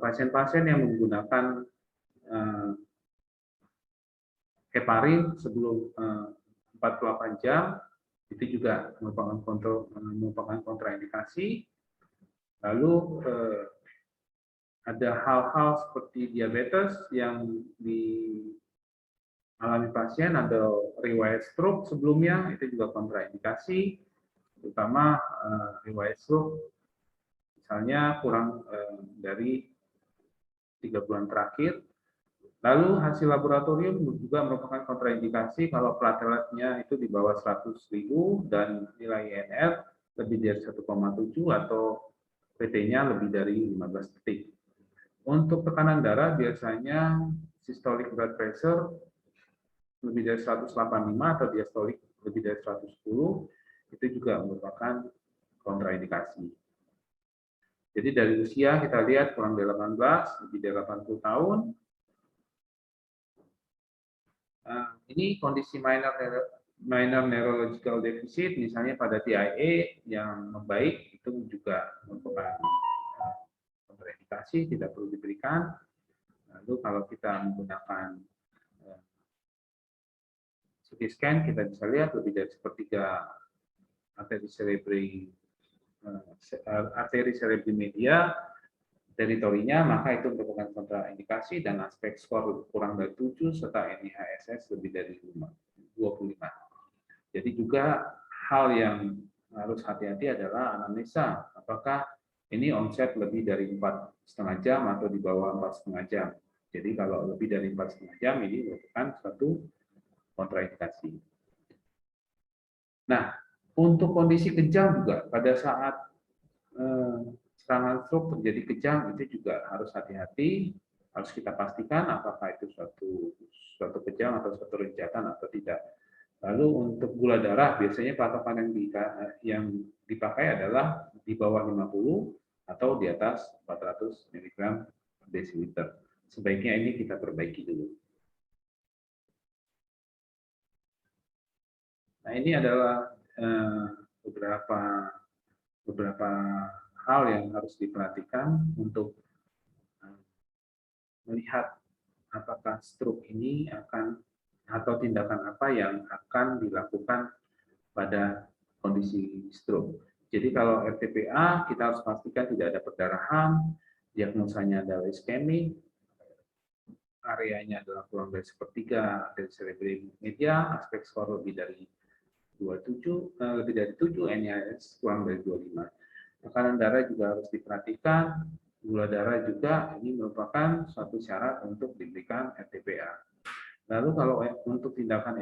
Pasien-pasien yang menggunakan heparin sebelum 48 jam itu juga merupakan kontraindikasi. Lalu ada hal-hal seperti diabetes yang dialami pasien, ada riwayat stroke sebelumnya, itu juga kontraindikasi, terutama riwayat stroke misalnya kurang dari 3 bulan terakhir. Lalu hasil laboratorium juga merupakan kontraindikasi kalau plateletnya itu di bawah 100.000 dan nilai INR lebih dari 1,7 atau PT-nya lebih dari 15 detik. Untuk tekanan darah biasanya systolic blood pressure lebih dari 185 atau diastolik lebih dari 110, itu juga merupakan kontraindikasi. Jadi dari usia kita lihat kurang dari 18, lebih dari 80 tahun. Ini kondisi minor neurological deficit, misalnya pada TIA yang membaik, itu juga merupakan kontraindikasi, tidak perlu diberikan. Lalu kalau kita menggunakan CT scan kita bisa lihat lebih dari sepertiga arteri cerebri media teritorinya, maka itu merupakan kontraindikasi, dan aspek skor kurang dari 7 serta NIHSS lebih dari 25. Jadi juga hal yang harus hati-hati adalah anamnesa. Apakah ini onset lebih dari 4,5 jam atau di bawah 4,5 jam. Jadi kalau lebih dari 4,5 jam ini merupakan suatu kontraindikasi. Nah, untuk kondisi kejang juga pada saat serangan stroke terjadi kejang itu juga harus hati-hati, harus kita pastikan apakah itu suatu kejang atau suatu rencatan atau tidak. Lalu untuk gula darah biasanya patokan yang dipakai adalah di bawah 50 atau di atas 400 mg per desiliter. Sebaiknya ini kita perbaiki dulu. Nah, ini adalah beberapa hal yang harus diperhatikan untuk melihat apakah stroke ini atau tindakan apa yang akan dilakukan pada kondisi stroke. Jadi kalau RTPA kita harus pastikan tidak ada perdarahan, diagnosanya adalah iskemi, areanya adalah kurang dari sepertiga arteri cerebri media, aspek skor lebih dari 7, NIHSS kurang dari 25. Tekanan darah juga harus diperhatikan, gula darah juga ini merupakan suatu syarat untuk diberikan RTPA. Lalu kalau untuk tindakan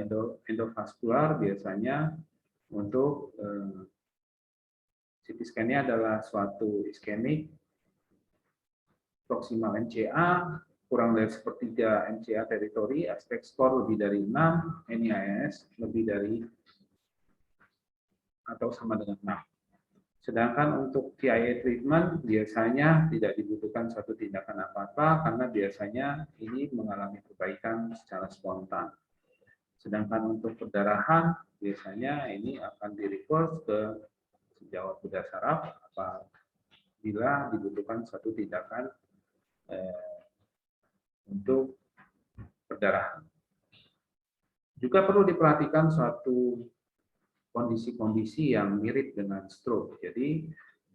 endovaskular biasanya untuk CT scan-nya adalah suatu iskemik, proksimal MCA, kurang dari sepertiga MCA teritori, aspek skor lebih dari 6, NIHSS lebih dari atau sama dengan 6. Sedangkan untuk TIA treatment biasanya tidak dibutuhkan suatu tindakan apa-apa karena biasanya ini mengalami perbaikan secara spontan. Sedangkan untuk perdarahan biasanya ini akan di-reverse ke sejawat bedah saraf apabila dibutuhkan suatu tindakan untuk perdarahan. Juga perlu diperhatikan suatu kondisi-kondisi yang mirip dengan stroke. Jadi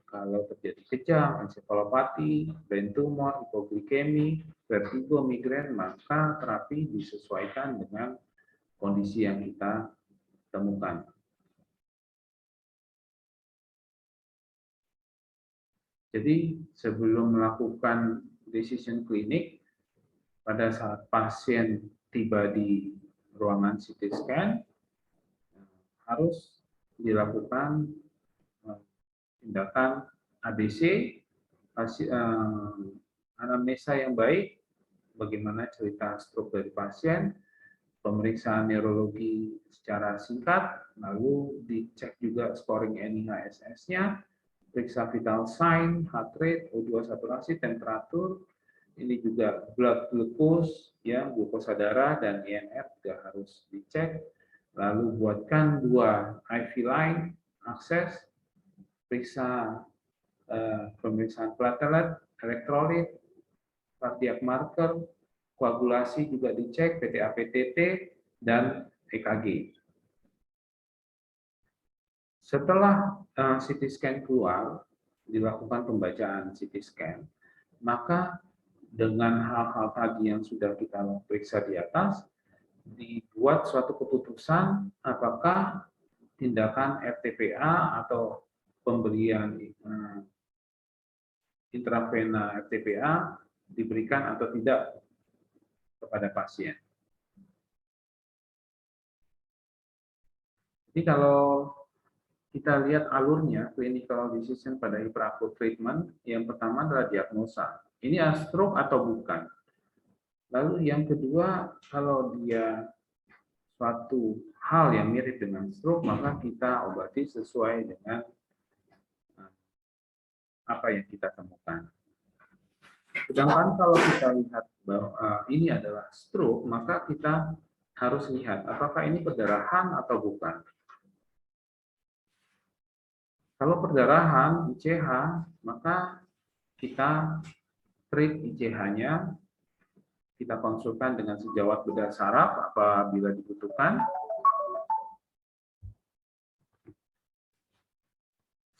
kalau terjadi kejang, ensefalopati, brain tumor, hipoglikemi, vertigo, migrain, maka terapi disesuaikan dengan kondisi yang kita temukan. Jadi sebelum melakukan decision klinik, pada saat pasien tiba di ruangan CT scan, harus dilakukan tindakan ABC, anamnesa yang baik, bagaimana cerita stroke dari pasien, pemeriksaan neurologi secara singkat, lalu dicek juga scoring NIHSS-nya, periksa vital sign, heart rate, O2 saturasi, temperatur, ini juga blood glucose, ya, glukosa darah dan INR juga harus dicek. Lalu buatkan 2 IV line, akses, periksa pemeriksaan platelet, elektrolit, cardiac marker, koagulasi juga dicek, PTA-PTT, dan EKG. Setelah CT scan keluar, dilakukan pembacaan CT scan, maka dengan hal-hal tadi yang sudah kita periksa di atas, dibuat suatu keputusan apakah tindakan RTPA atau pemberian intravena RTPA diberikan atau tidak kepada pasien. Jadi kalau kita lihat alurnya clinical decision pada hyperacute treatment, yang pertama adalah diagnosa. Ini stroke atau bukan? Lalu yang kedua, kalau dia suatu hal yang mirip dengan stroke, maka kita obati sesuai dengan apa yang kita temukan. Sedangkan kalau kita lihat bahwa ini adalah stroke, maka kita harus lihat apakah ini perdarahan atau bukan. Kalau perdarahan ICH, maka kita treat ICH-nya, kita konsulkan dengan sejawat bedah saraf apabila dibutuhkan.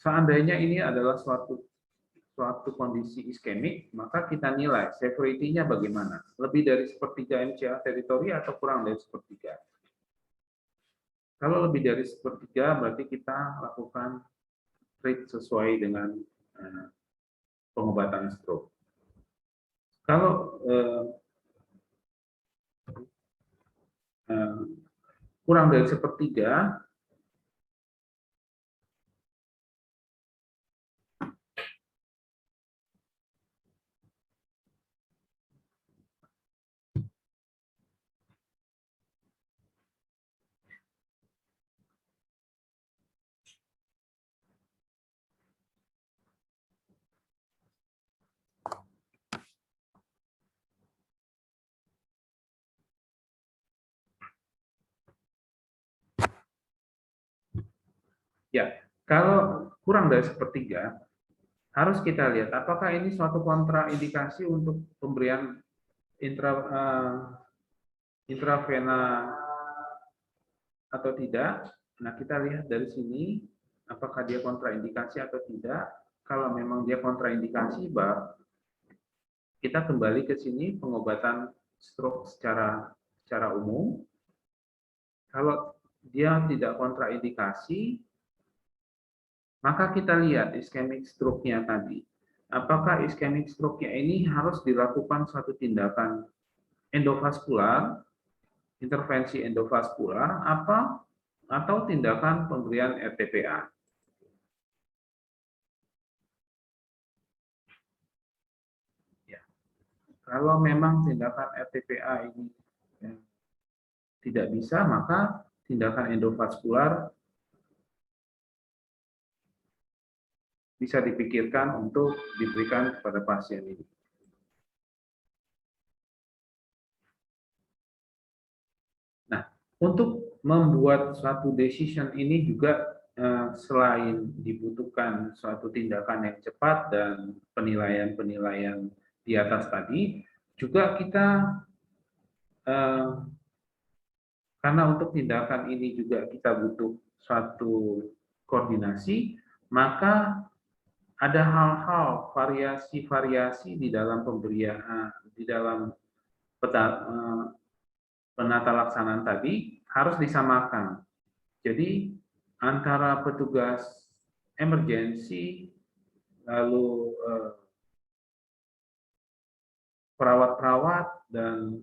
seandainya ini adalah suatu kondisi iskemik, maka kita nilai severity-nya bagaimana. Lebih dari sepertiga MCA teritori atau kurang dari sepertiga. Kalau lebih dari sepertiga, berarti kita lakukan treat sesuai dengan pengobatan stroke. Kalau kurang dari sepertiga, ya, kalau kurang dari sepertiga, harus kita lihat apakah ini suatu kontraindikasi untuk pemberian intravena atau tidak. Nah, kita lihat dari sini apakah dia kontraindikasi atau tidak. Kalau memang dia kontraindikasi, kita kembali ke sini pengobatan stroke secara umum. Kalau dia tidak kontraindikasi, maka kita lihat iskemik stroke-nya tadi. Apakah iskemik stroke-nya ini harus dilakukan suatu tindakan endovaskular, intervensi endovaskular, atau tindakan pemberian RTPA. Ya. Kalau memang tindakan RTPA ini tidak bisa, maka tindakan endovaskular bisa dipikirkan untuk diberikan kepada pasien ini. Nah, untuk membuat suatu decision ini juga selain dibutuhkan suatu tindakan yang cepat dan penilaian-penilaian di atas tadi, juga kita karena untuk tindakan ini juga kita butuh suatu koordinasi, maka ada hal-hal variasi-variasi di dalam pemberian di dalam penata laksanaan tadi harus disamakan. Jadi antara petugas emergensi lalu perawat-perawat dan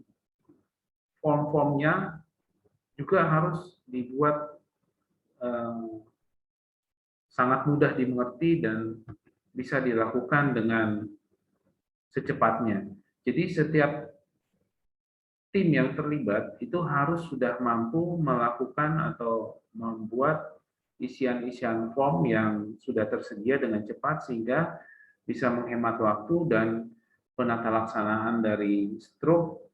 form-formnya juga harus dibuat sangat mudah dimengerti dan bisa dilakukan dengan secepatnya. Jadi setiap tim yang terlibat itu harus sudah mampu melakukan atau membuat isian-isian form yang sudah tersedia dengan cepat sehingga bisa menghemat waktu dan penata laksanaan dari stroke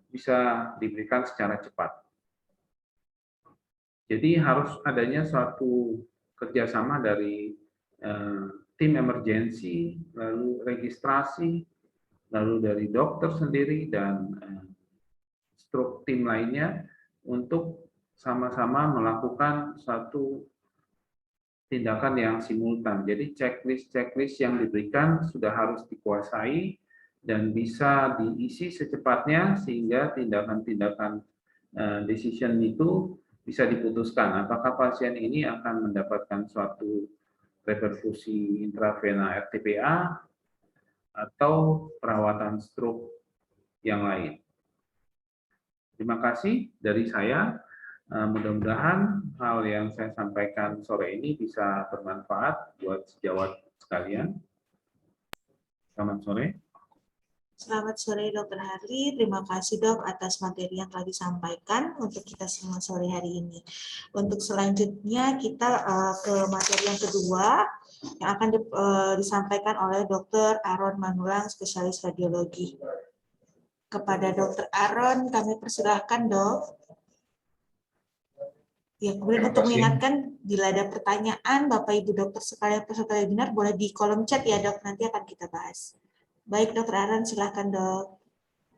bisa diberikan secara cepat. Jadi harus adanya suatu kerjasama dari tim emergensi, lalu registrasi, lalu dari dokter sendiri dan stroke tim lainnya untuk sama-sama melakukan satu tindakan yang simultan. Jadi checklist yang diberikan sudah harus dikuasai dan bisa diisi secepatnya sehingga tindakan-tindakan decision itu bisa diputuskan apakah pasien ini akan mendapatkan suatu reperfusi intravena RTPA atau perawatan stroke yang lain. Terima kasih dari saya. Mudah-mudahan hal yang saya sampaikan sore ini bisa bermanfaat buat sejawat sekalian. Selamat sore. Selamat sore Dr. Harli, terima kasih Dok atas materi yang telah disampaikan untuk kita semua sore hari ini. Untuk selanjutnya kita ke materi yang kedua yang akan disampaikan oleh Dr. Aaron Manulang, spesialis radiologi. Kepada Dr. Aaron kami persilahkan Dok. Ya, kemudian untuk mengingatkan bila ada pertanyaan Bapak Ibu dokter sekalian peserta webinar boleh di kolom chat ya Dok, nanti akan kita bahas. Baik, Dr. Aaron, silakan, Dok.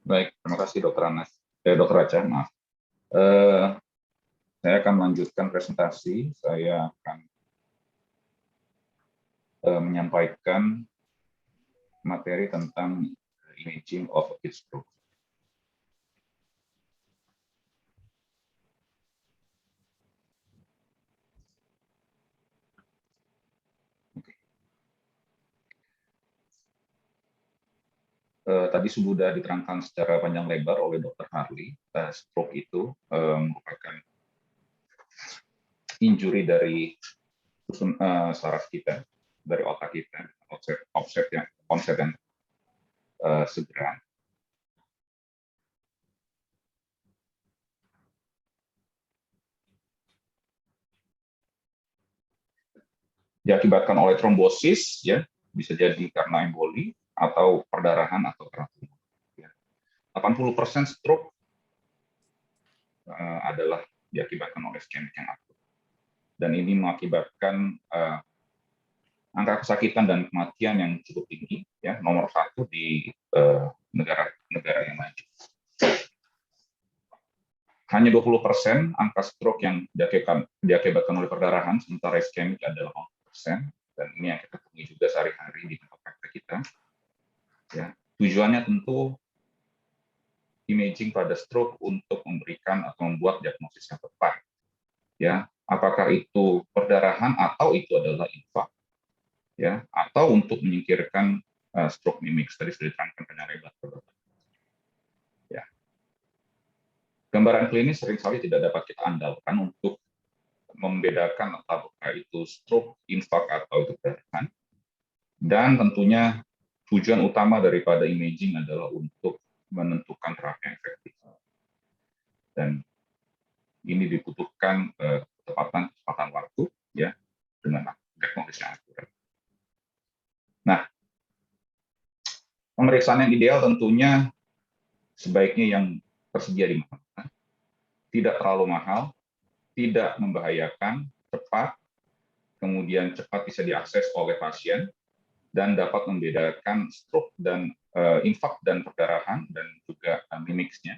Baik, terima kasih, Dr. Anas. Dr. Aca, maaf. Saya akan melanjutkan presentasi. Saya akan menyampaikan materi tentang imaging of acute stroke. Tadi sudah diterangkan secara panjang lebar oleh Dr. Harley, stroke itu merupakan injury dari susun saraf kita, dari otak kita, onset yang segera. Diakibatkan oleh trombosis, ya, bisa jadi karena emboli atau perdarahan atau trauma. 80% stroke adalah diakibatkan oleh iskemik yang akut. Dan ini mengakibatkan angka kesakitan dan kematian yang cukup tinggi, ya, nomor 1 di negara yang maju. Hanya 20% angka stroke yang diakibatkan oleh perdarahan, sementara iskemik adalah 80%, dan ini yang kita temui juga sehari-hari di tempat praktek kita. Ya, tujuannya tentu imaging pada stroke untuk memberikan atau membuat diagnosis yang tepat. Ya, apakah itu perdarahan atau itu adalah infak, ya, atau untuk menyingkirkan stroke mimics tadi sudah diterangkan panjang lebar. Ya, gambaran klinis seringkali tidak dapat kita andalkan untuk membedakan apakah itu stroke, infak atau itu perdarahan. Dan tentunya tujuan utama daripada imaging adalah untuk menentukan terapi yang efektif. Dan ini dibutuhkan kecepatan waktu, ya, dengan diagnosis yang akurat. Nah, pemeriksaan yang ideal tentunya sebaiknya yang tersedia di mana, tidak terlalu mahal, tidak membahayakan, cepat, kemudian cepat bisa diakses oleh pasien, dan dapat membedakan stroke dan infak dan perdarahan dan juga mimicsnya,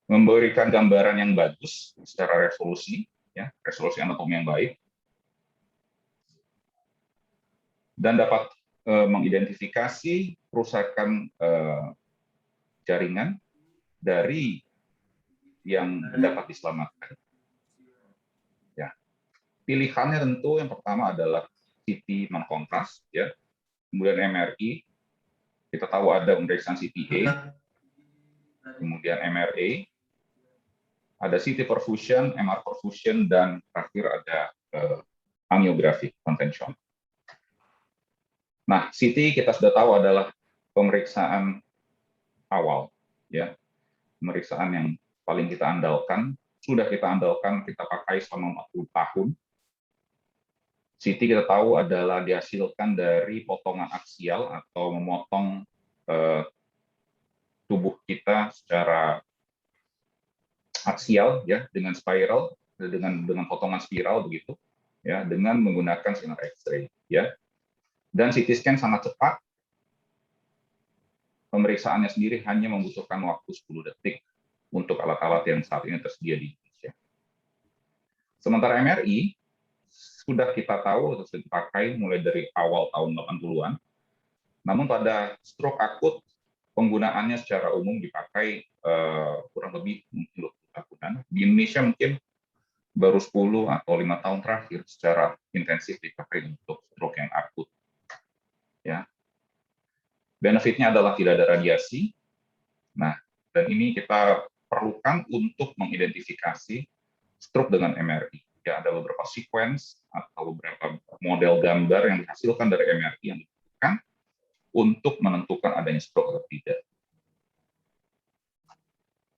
memberikan gambaran yang bagus secara resolusi, ya, resolusi anatomi yang baik, dan dapat mengidentifikasi kerusakan jaringan dari yang dapat diselamatkan. Ya, pilihannya tentu yang pertama adalah CT non kontras, ya, kemudian MRI, kita tahu ada pemeriksaan CTA, kemudian MRA, ada CT perfusion, MR perfusion, dan terakhir ada angiografi konvensional. Nah, CT kita sudah tahu adalah pemeriksaan awal, ya, pemeriksaan yang paling kita andalkan, sudah kita andalkan, kita pakai selama 40 tahun. CT kita tahu adalah dihasilkan dari potongan aksial atau memotong tubuh kita secara aksial, ya, dengan spiral, dengan potongan spiral begitu, ya, dengan menggunakan sinar X-ray, ya. Dan CT scan sangat cepat. Pemeriksaannya sendiri hanya membutuhkan waktu 10 detik untuk alat-alat yang saat ini tersedia di Indonesia. Sementara MRI sudah kita tahu atau sudah dipakai mulai dari awal tahun 80-an. Namun pada stroke akut, penggunaannya secara umum dipakai kurang lebih 20 tahunan. Di Indonesia mungkin baru 10 atau 5 tahun terakhir secara intensif dipakai untuk stroke yang akut. Ya. Benefitnya adalah tidak ada radiasi. Nah, dan ini kita perlukan untuk mengidentifikasi stroke dengan MRI. Ya, ada beberapa sequence atau beberapa model gambar yang dihasilkan dari MRI yang dibutuhkan untuk menentukan adanya stroke atau tidak.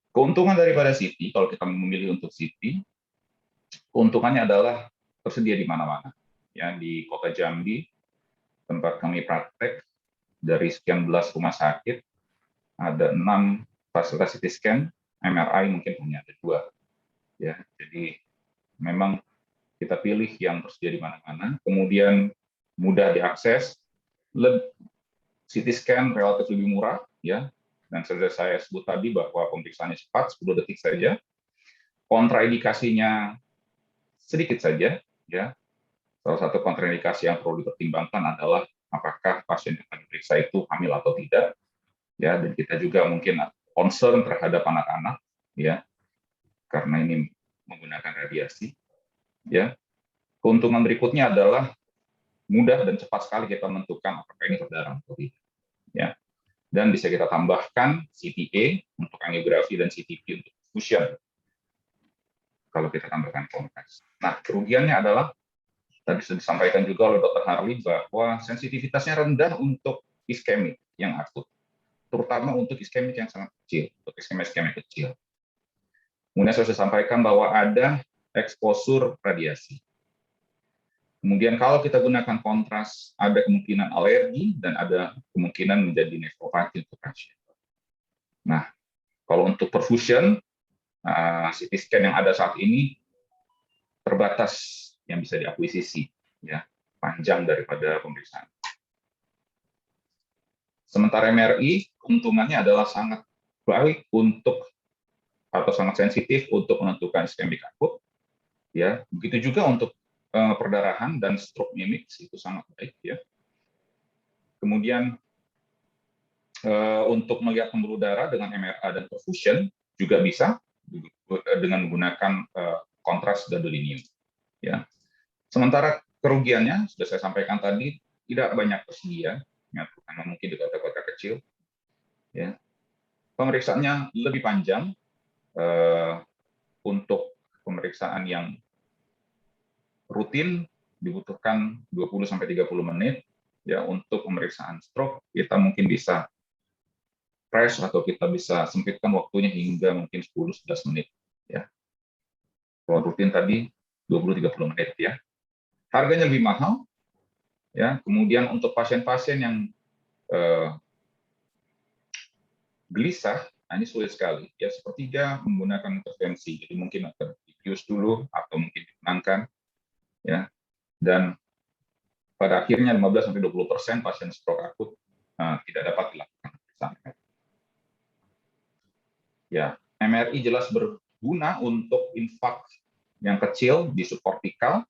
Keuntungan daripada CT, kalau kita memilih untuk CT, keuntungannya adalah tersedia di mana-mana. Ya, di Kota Jambi, tempat kami praktek, dari sekian belas rumah sakit, ada 6 fasilitas CT scan, MRI mungkin hanya ada 2. Ya, jadi memang kita pilih yang tersedia di mana-mana, kemudian mudah diakses, CT scan relatif lebih murah, ya, dan sudah saya sebut tadi bahwa pemeriksaannya cepat, 10 detik saja, kontraindikasinya sedikit saja, ya, Salah satu kontraindikasi yang perlu dipertimbangkan adalah apakah pasien yang akan diperiksa itu hamil atau tidak, ya. Dan kita juga mungkin concern terhadap anak-anak, ya, karena ini menggunakan radiasi, ya. Keuntungan berikutnya adalah mudah dan cepat sekali kita menentukan apakah ini perdarahan atau tidak, ya. Dan bisa kita tambahkan CTA untuk angiografi dan CTP untuk fusion kalau kita tambahkan kontras. Nah, kerugiannya adalah tadi sudah disampaikan juga oleh Dr. Harley bahwa sensitivitasnya rendah untuk iskemik yang akut, terutama untuk iskemik yang sangat kecil, untuk iskemik kecil. Kemudian saya sudah sampaikan bahwa ada eksposur radiasi. Kemudian kalau kita gunakan kontras, ada kemungkinan alergi dan ada kemungkinan menjadi nefropati untuk pasien. Nah, kalau untuk perfusion, CT scan yang ada saat ini terbatas yang bisa diakuisisi, ya, panjang daripada pemeriksaan. Sementara MRI, keuntungannya adalah sangat baik untuk atau sangat sensitif untuk menentukan iskemik akut, ya. Begitu juga untuk perdarahan dan stroke mimics itu sangat baik, ya. Kemudian untuk melihat pembuluh darah dengan MRA dan perfusion juga bisa dengan menggunakan kontras gadolinium, ya. Sementara kerugiannya sudah saya sampaikan tadi, tidak banyak tersedia, ya, terutama mungkin di kota-kota kecil, ya. Pemeriksaannya lebih panjang untuk pemeriksaan yang rutin dibutuhkan 20-30 menit, ya. Untuk pemeriksaan stroke kita mungkin bisa press atau kita bisa sempitkan waktunya hingga mungkin 10-11 menit, ya. Kalau rutin tadi 20-30 menit, ya. Harganya lebih mahal, ya. Kemudian untuk pasien-pasien yang gelisah, nah ini sulit sekali, ya. Sepertiga menggunakan intervensi, jadi mungkin akan dibius dulu atau mungkin ditenangkan, ya. Dan pada akhirnya 15-20% pasien stroke akut tidak dapat dilakukan pemeriksaan. Ya, MRI jelas berguna untuk infak yang kecil di subkortikal,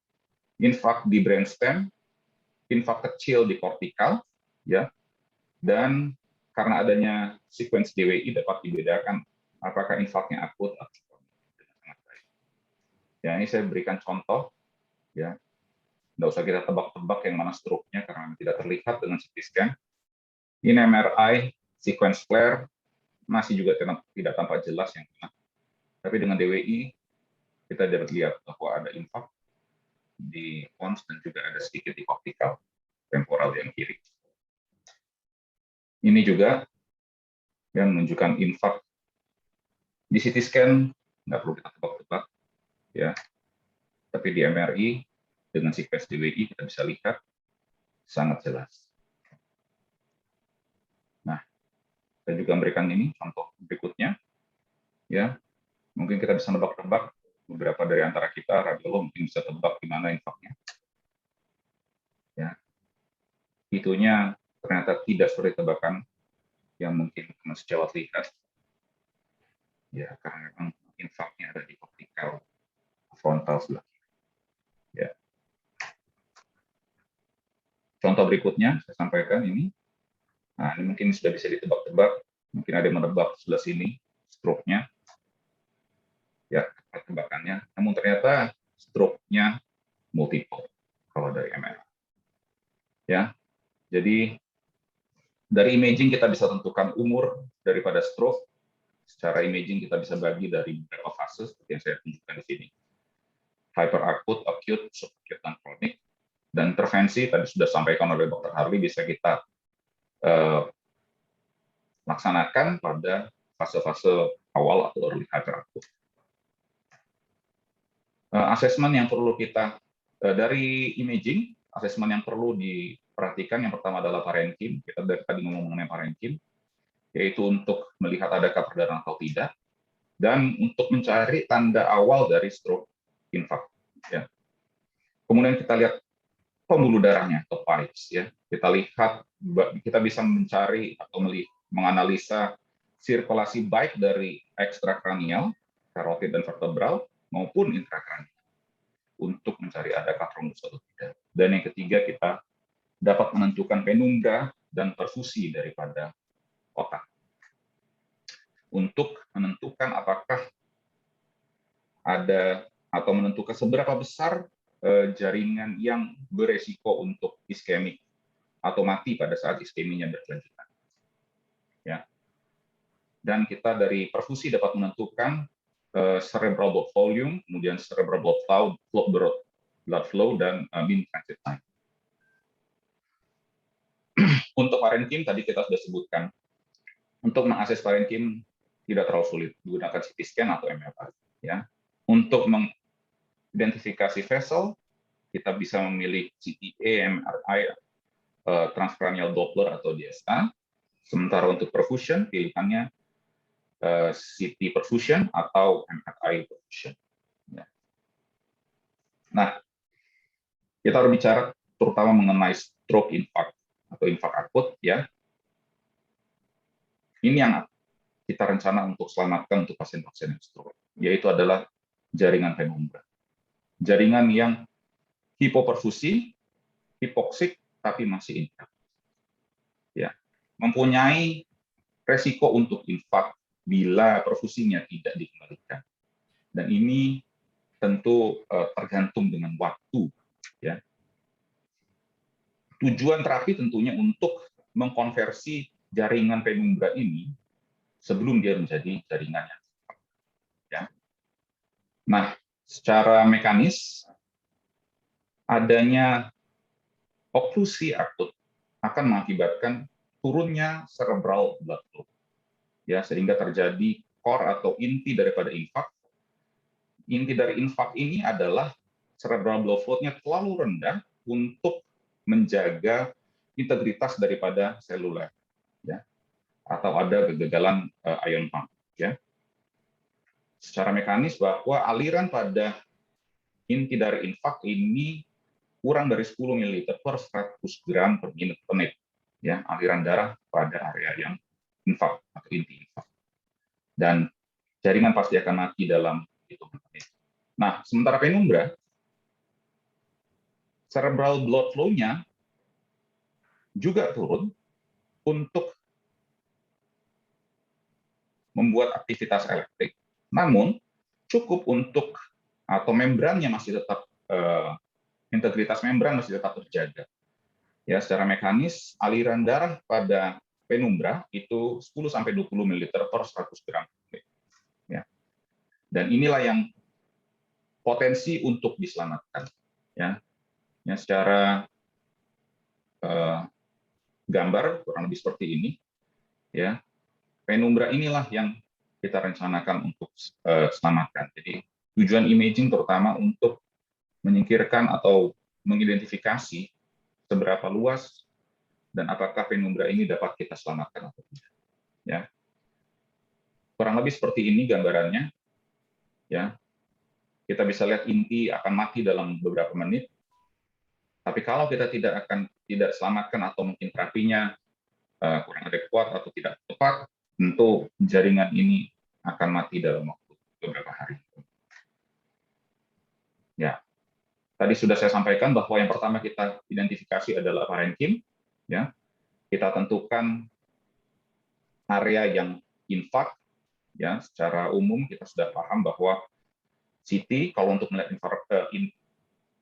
infak di brainstem, infak kecil di kortikal, ya. Dan karena adanya sequence DWI dapat dibedakan apakah infaknya akut atau sangat baik. Ya, ini saya berikan contoh, ya. Nggak usah kita tebak-tebak yang mana stroke-nya karena tidak terlihat dengan CT scan. Ini MRI, sequence flare, masih juga tidak tampak jelas yang mana. Tapi dengan DWI, kita dapat lihat bahwa ada infak di pons dan juga ada sedikit di kortikal temporal yang kiri. Ini juga yang menunjukkan infak di CT scan, nggak perlu kita tebak-tebak, ya. Tapi di MRI dengan sequence DWI kita bisa lihat sangat jelas. Nah, saya juga memberikan ini contoh berikutnya, ya. Mungkin kita bisa nebak-nebak, beberapa dari antara kita radiolog mungkin bisa tebak di mana infaknya, ya. Itunya ternyata tidak seperti tebakan yang mungkin teman sejawat lihat, ya, karena memang infaknya ada di kortikal frontal sebelah kiri, ya. Contoh berikutnya saya sampaikan ini. Nah, ini mungkin sudah bisa ditebak-tebak, mungkin ada yang menebak sebelah sini stroke-nya, ya, tebakannya. Namun ternyata stroke-nya multiple kalau dari MRI, ya. Jadi dari imaging kita bisa tentukan umur daripada stroke. Secara imaging kita bisa bagi dari beberapa fase seperti yang saya tunjukkan di sini. Hyperakut, acute, subacute, dan kronik. Dan intervensi tadi sudah sampaikan oleh Dr. Harley bisa kita laksanakan pada fase-fase awal atau early hyperakut. Asesmen yang perlu kita dari imaging, asesmen yang perlu diperhatikan yang pertama adalah parenkim. Kita dari tadi ngomong mengenai parenkim, yaitu untuk melihat adakah perdarahan atau tidak, dan untuk mencari tanda awal dari stroke infak, ya. Kemudian kita lihat pembuluh darahnya atau pipes, ya. Kita lihat, kita bisa mencari atau menganalisa sirkulasi baik dari ekstrakranial, karotid dan vertebral maupun intrakranial. untuk mencari adakah trombus atau tidak. Dan yang ketiga, kita dapat menentukan penumbra dan perfusi daripada otak untuk menentukan apakah ada atau menentukan seberapa besar jaringan yang beresiko untuk iskemik atau mati pada saat iskeminya berkelanjutan. Ya. Dan kita dari perfusi dapat menentukan cerebral blood volume, kemudian cerebral blood flow, dan mean transit time. Untuk parenkim tadi kita sudah sebutkan, untuk mengakses parenkim tidak terlalu sulit, menggunakan CT scan atau MRI. Ya. Untuk mengidentifikasi vessel, kita bisa memilih CTA, MRI, transcranial Doppler atau DSA. Sementara untuk perfusion, pilihannya CT perfusion atau MRI perfusion. Ya. Nah, kita harus bicara terutama mengenai stroke infarct atau infark akut, ya. Ini yang kita rencana untuk selamatkan untuk pasien-pasien yang stroke, yaitu adalah jaringan penumbra. Jaringan yang hipoperfusi, hipoksik, tapi masih intak. Ya. Mempunyai resiko untuk infark bila perfusinya tidak dikembalikan. Dan ini tentu tergantung dengan waktu. Ya. Tujuan terapi tentunya untuk mengkonversi jaringan penumbra ini sebelum dia menjadi jaringan yang ya. Nah, secara mekanis adanya oklusi akut akan mengakibatkan turunnya cerebral blood flow, ya, sehingga terjadi core atau inti daripada infark. Inti dari infark ini adalah cerebral blood flow-nya terlalu rendah untuk menjaga integritas daripada seluler, ya, atau ada kegagalan ion pump, ya. Secara mekanis bahwa aliran pada inti dari infark ini kurang dari 10 ml per 100 gram per menit, ya, aliran darah pada area yang infark atau inti infark. Dan jaringan pasti akan mati dalam hitungan menit. Nah, sementara penumbra, cerebral blood flow-nya juga turun untuk membuat aktivitas elektrik. Namun, cukup untuk, atau membrannya masih tetap, integritas membran masih tetap terjaga. Ya, secara mekanis, aliran darah pada penumbra itu 10-20 ml per 100 gram. Ya. Dan inilah yang potensi untuk diselamatkan. Ya. Ya, secara gambar kurang lebih seperti ini, ya. Penumbra inilah yang kita rencanakan untuk selamatkan. Jadi tujuan imaging terutama untuk menyingkirkan atau mengidentifikasi seberapa luas dan apakah penumbra ini dapat kita selamatkan atau tidak. Ya. Kurang lebih seperti ini gambarannya. Ya. Kita bisa lihat inti akan mati dalam beberapa menit. Tapi kalau kita tidak selamatkan atau mungkin terapinya kurang adekuat atau tidak tepat, tentu jaringan ini akan mati dalam waktu beberapa hari. Ya, tadi sudah saya sampaikan bahwa yang pertama kita identifikasi adalah parenkim. Ya, kita tentukan area yang infark. Ya, secara umum kita sudah paham bahwa CT kalau untuk melihat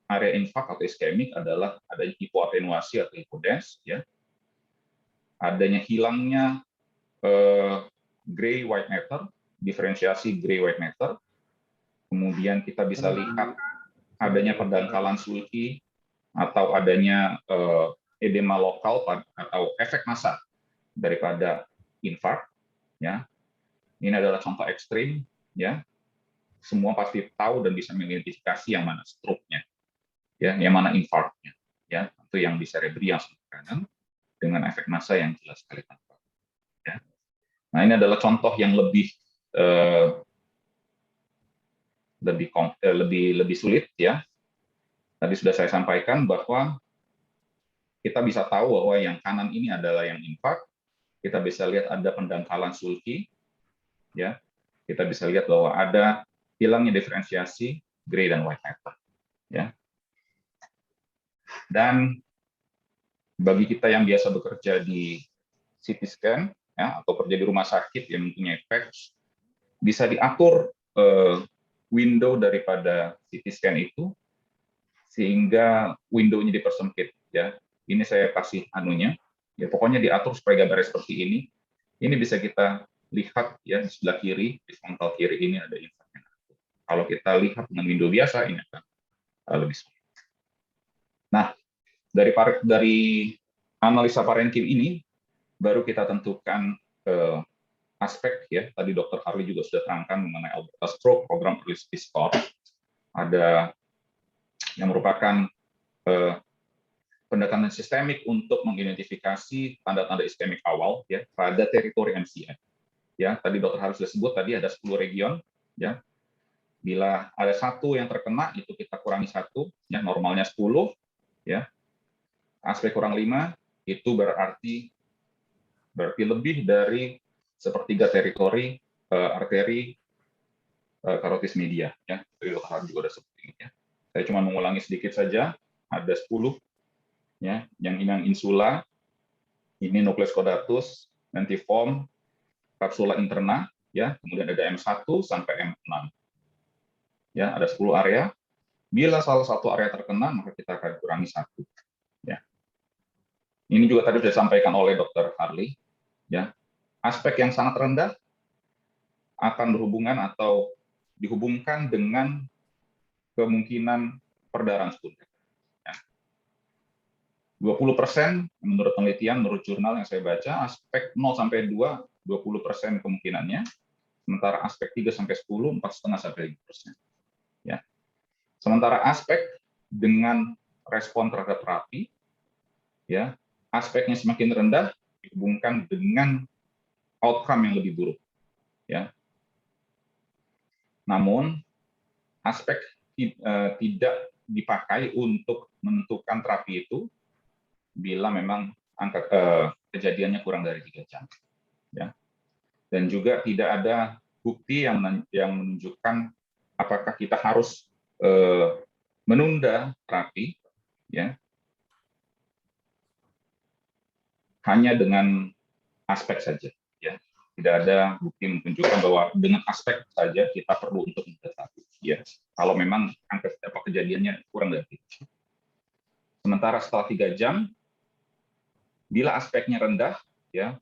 area infark atau iskemik adalah adanya hipoatenuasi atau hipodens, ya. Adanya hilangnya gray white matter, diferensiasi gray white matter. Kemudian kita bisa lihat adanya pendangkalan sulki atau adanya edema lokal atau efek massa daripada infark, ya. Ini adalah contoh ekstrim, ya. Semua pasti tahu dan bisa mengidentifikasi yang mana stroke-nya, ya, yang mana infarknya, ya, itu yang di cerebri yang sebelah kanan dengan efek massa yang jelas sekali tampak. Ya. Nah, ini adalah contoh yang lebih sulit, ya. Tadi sudah saya sampaikan bahwa kita bisa tahu bahwa yang kanan ini adalah yang infark. Kita bisa lihat ada pendangkalan sulki, ya. Kita bisa lihat bahwa ada hilangnya diferensiasi gray dan white matter. Ya. Dan bagi kita yang biasa bekerja di CT scan ya, atau kerja di rumah sakit yang mempunyai fax, bisa diatur window daripada CT scan itu sehingga window-nya dipersempit ya. Ini saya kasih anunya. Ya pokoknya diatur supaya gambarnya seperti ini. Ini bisa kita lihat ya di sebelah kiri, di frontal kiri ini ada infonya. Kalau kita lihat dengan window biasa ini akan lebih sulit. Nah, dari analisa parenkim ini baru kita tentukan aspek ya. Tadi Dr. Harley juga sudah terangkan mengenai Alberta Stroke Program Early Score. Ada yang merupakan pendekatan sistemik untuk mengidentifikasi tanda-tanda iskemik awal ya pada teritori MCM. Ya, tadi Dr. Harley sudah sebut tadi ada 10 region ya. Bila ada satu yang terkena itu kita kurangi 1 ya, normalnya 10 ya. Aspek kurang 5 itu berarti lebih dari sepertiga teritori arteri karotis media ya. Jadi Dr. Harley juga ada seperti ini ya. Saya cuma mengulangi sedikit saja, ada 10 ya, yang ini yang insula, ini nucleus caudatus, lentiform, kapsula interna ya, kemudian ada M1 sampai M6. Ya, ada 10 area. Bila salah satu area terkena, maka kita akan kurangi 1 ya. Ini juga tadi sudah disampaikan oleh Dr. Harley ya. Aspek yang sangat rendah akan berhubungan atau dihubungkan dengan kemungkinan perdarahan sekunder. Ya. 20% menurut penelitian, menurut jurnal yang saya baca, aspek 0 sampai 2, 20% kemungkinannya, sementara aspek 3 sampai 10, 4,5 sampai 5%. Ya. Sementara aspek dengan respon terhadap terapi, ya, aspeknya semakin rendah dihubungkan dengan outcome yang lebih buruk. Ya. Namun, aspek tidak dipakai untuk menentukan terapi itu bila memang angka kejadiannya kurang dari 3 jam. Ya. Dan juga tidak ada bukti yang menunjukkan apakah kita harus menunda terapi ya hanya dengan aspek saja ya. Tidak ada bukti menunjukkan bahwa dengan aspek saja kita perlu untuk menunda terapi ya. Kalau memang angka kejadiannya kurang dari 3 jam. Sementara setelah 3 jam bila aspeknya rendah ya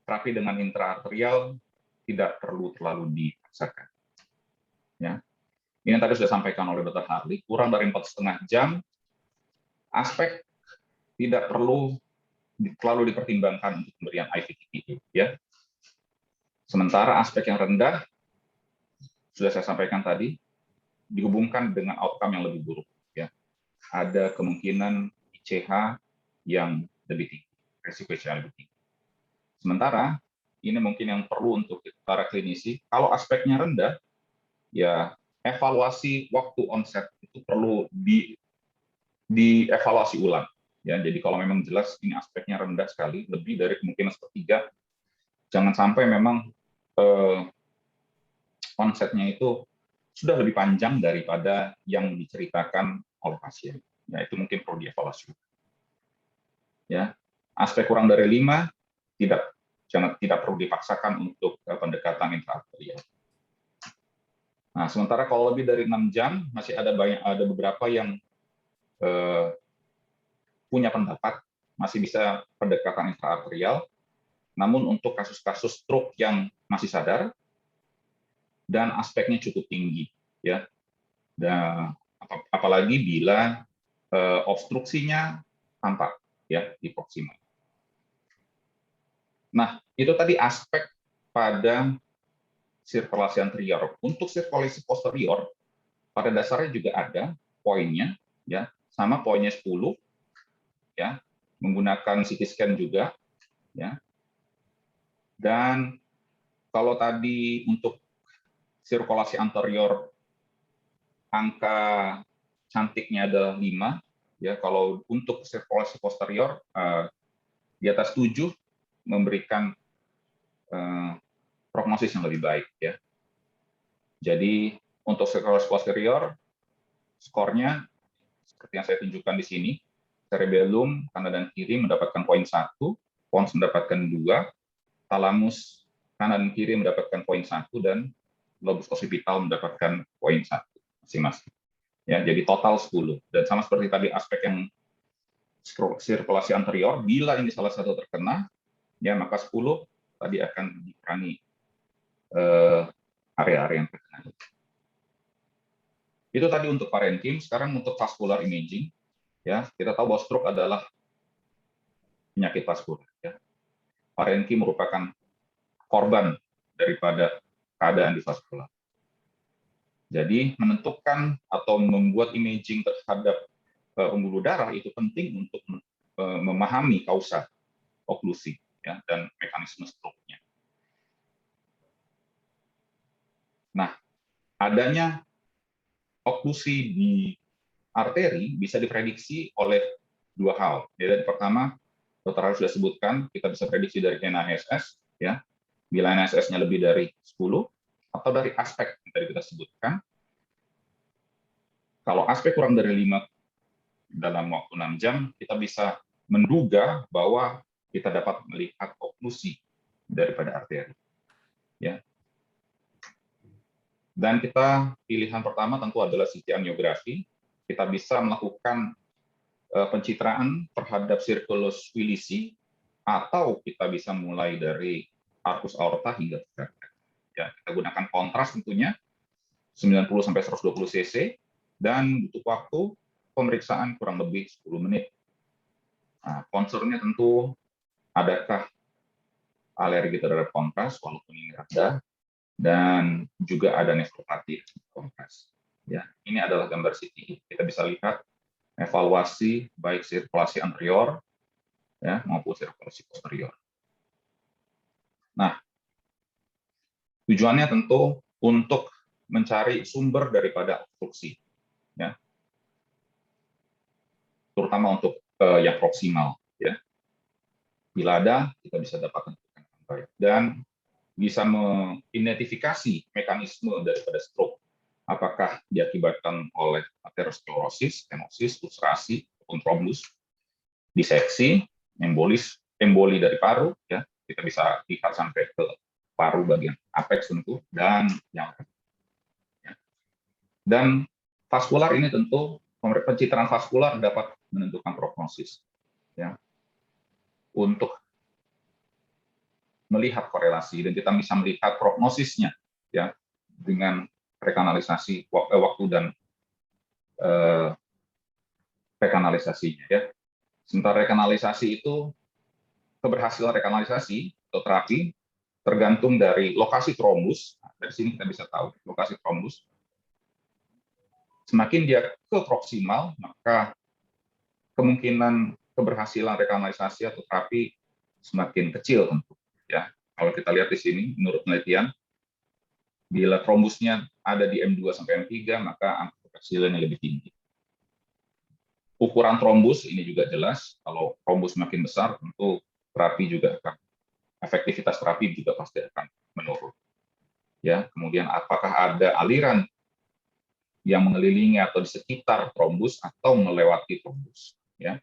terapi dengan intraarterial tidak perlu terlalu dipaksakan. Ya. Ini tadi sudah disampaikan oleh Dr. Harley, kurang dari 4,5 jam, aspek tidak perlu terlalu dipertimbangkan untuk pemberian IVTPA. Ya. Sementara aspek yang rendah, sudah saya sampaikan tadi, dihubungkan dengan outcome yang lebih buruk. Ya. Ada kemungkinan ICH yang lebih tinggi, resiko ICH lebih tinggi. Sementara, ini mungkin yang perlu untuk para klinisi, kalau aspeknya rendah, ya evaluasi waktu onset itu perlu dievaluasi ulang. Ya, jadi kalau memang jelas ini aspeknya rendah sekali, lebih dari kemungkinan sepertiga, jangan sampai memang onsetnya itu sudah lebih panjang daripada yang diceritakan oleh pasien. Ya, itu mungkin perlu dievaluasi. Ya, aspek kurang dari 5 tidak perlu dipaksakan untuk pendekatan intraarterial. Nah, sementara kalau lebih dari 6 jam masih ada beberapa yang punya pendapat masih bisa pendekatan intraarterial. Namun untuk kasus-kasus stroke yang masih sadar dan aspeknya cukup tinggi, ya. Dan apalagi bila obstruksinya tampak, ya, di proksimal. Nah, itu tadi aspek pada sirkulasi anterior. Untuk sirkulasi posterior, pada dasarnya juga ada poinnya, ya, sama poinnya 10, ya, menggunakan CT scan juga, ya. Dan kalau tadi untuk sirkulasi anterior angka cantiknya ada 5, ya. Kalau untuk sirkulasi posterior di atas 7 memberikan prognosis yang lebih baik, ya. Jadi untuk sirkulasi posterior skornya seperti yang saya tunjukkan di sini. Cerebellum kanan dan kiri mendapatkan poin 1, pons mendapatkan 2, talamus kanan dan kiri mendapatkan poin 1, dan lobus occipital mendapatkan poin 1 masing-masing. Ya, jadi total 10. Dan sama seperti tadi aspek yang sirkulasi anterior, bila ini salah satu terkena, ya maka 10 tadi akan dikurangi area-area yang terkena. Itu tadi untuk parenkim. Sekarang untuk vascular imaging, ya kita tahu bahwa stroke adalah penyakit vaskular. Ya. Parenkim merupakan korban daripada keadaan di vaskular. Jadi menentukan atau membuat imaging terhadap pembuluh darah itu penting untuk memahami kausa oklusi, ya, dan mekanisme stroke-nya. Nah, adanya oklusi di arteri bisa diprediksi oleh dua hal. Jadi pertama, Dr. Harus sudah sebutkan, kita bisa prediksi dari NISS, ya. Bila NISS-nya lebih dari 10, atau dari aspek yang tadi kita sebutkan. Kalau aspek kurang dari 5 dalam waktu 6 jam, kita bisa menduga bahwa kita dapat melihat oklusi daripada arteri. Ya. Dan kita pilihan pertama tentu adalah CT angiografi. Kita bisa melakukan pencitraan terhadap circulus Willisi, atau kita bisa mulai dari arcus aorta hingga vertebra. Ya, kita gunakan kontras tentunya 90-120 cc, dan butuh waktu pemeriksaan kurang lebih 10 menit. Nah, concern-nya tentu adakah alergi terhadap kontras walaupun ini rendah, dan juga ada nefropati kontras. Ya, ini adalah gambar CT. Kita bisa lihat evaluasi baik sirkulasi anterior, ya, maupun sirkulasi posterior. Nah, tujuannya tentu untuk mencari sumber daripada obstruksi, ya, terutama untuk yang proksimal, ya. Bila ada, kita bisa dapatkan dengan baik, dan bisa mengidentifikasi mekanisme daripada stroke. Apakah diakibatkan oleh aterosklerosis, stenosis, ulcerasi, ataupun trombus, diseksi, emboli dari paru, ya, kita bisa lihat sampai ke paru bagian apex tentu, dan yang ya. Dan vaskular ini tentu pencitraan vaskular dapat menentukan prognosis, ya, untuk melihat korelasi, dan kita bisa melihat prognosisnya, ya, dengan rekanalisasi waktu dan rekanalisasinya, ya. Sementara rekanalisasi itu, keberhasilan rekanalisasi atau terapi tergantung dari lokasi trombus. Nah, dari sini kita bisa tahu lokasi trombus. Semakin dia ke proksimal, maka kemungkinan keberhasilan rekanalisasi atau terapi semakin kecil tentu. Ya, kalau kita lihat di sini, menurut penelitian, bila trombusnya ada di M2 sampai M3, maka angka keberhasilannya lebih tinggi. Ukuran trombus ini juga jelas. Kalau trombus makin besar, tentu terapi juga akan, efektivitas terapi juga pasti akan menurun. Ya, kemudian apakah ada aliran yang mengelilingi atau di sekitar trombus atau melewati trombus? Ya.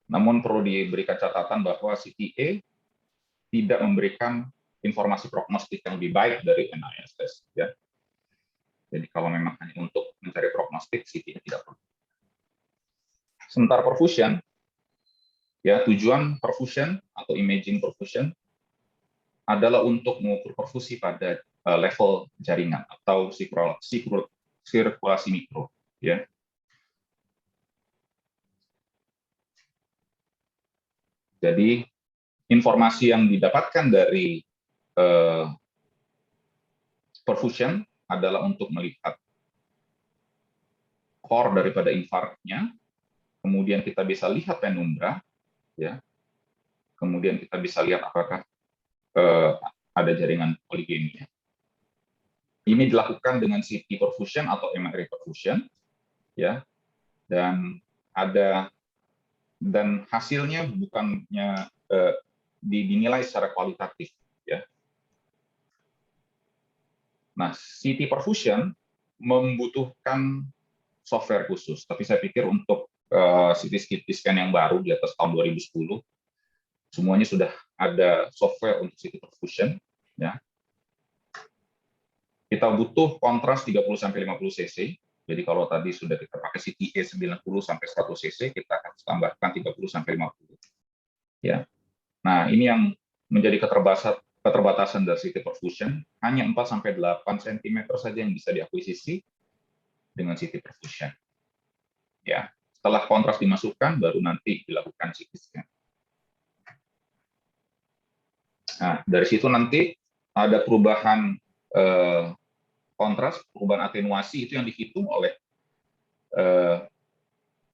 Namun perlu diberikan catatan bahwa CTA tidak memberikan informasi prognostik yang lebih baik dari NISS. Ya. Jadi kalau memang hanya untuk mencari prognostik, CTA tidak perlu. Sementara perfusion, ya, tujuan perfusion atau imaging perfusion adalah untuk mengukur perfusi pada level jaringan atau sirkulasi mikro. Ya. Jadi informasi yang didapatkan dari perfusion adalah untuk melihat core daripada infarknya, kemudian kita bisa lihat penumbra, ya. Kemudian kita bisa lihat apakah ada jaringan poligemia. Ini dilakukan dengan CT perfusion atau MRI perfusion, ya. Dan hasilnya bukannya dinilai secara kualitatif, ya. Nah, CT perfusion membutuhkan software khusus. Tapi saya pikir untuk CT scan yang baru di atas tahun 2010, semuanya sudah ada software untuk CT perfusion. Ya. Kita butuh kontras 30-50 cc. Jadi kalau tadi sudah kita pakai CTA 90-100 cc, kita akan tambahkan 30-50. Ya. Nah, ini yang menjadi keterbatasan dari CT perfusion, hanya 4-8 cm saja yang bisa diakuisisi dengan CT perfusion. Ya, setelah kontras dimasukkan, baru nanti dilakukan CT scan. Nah, dari situ nanti ada perubahan kontras, perubahan atenuasi itu yang dihitung oleh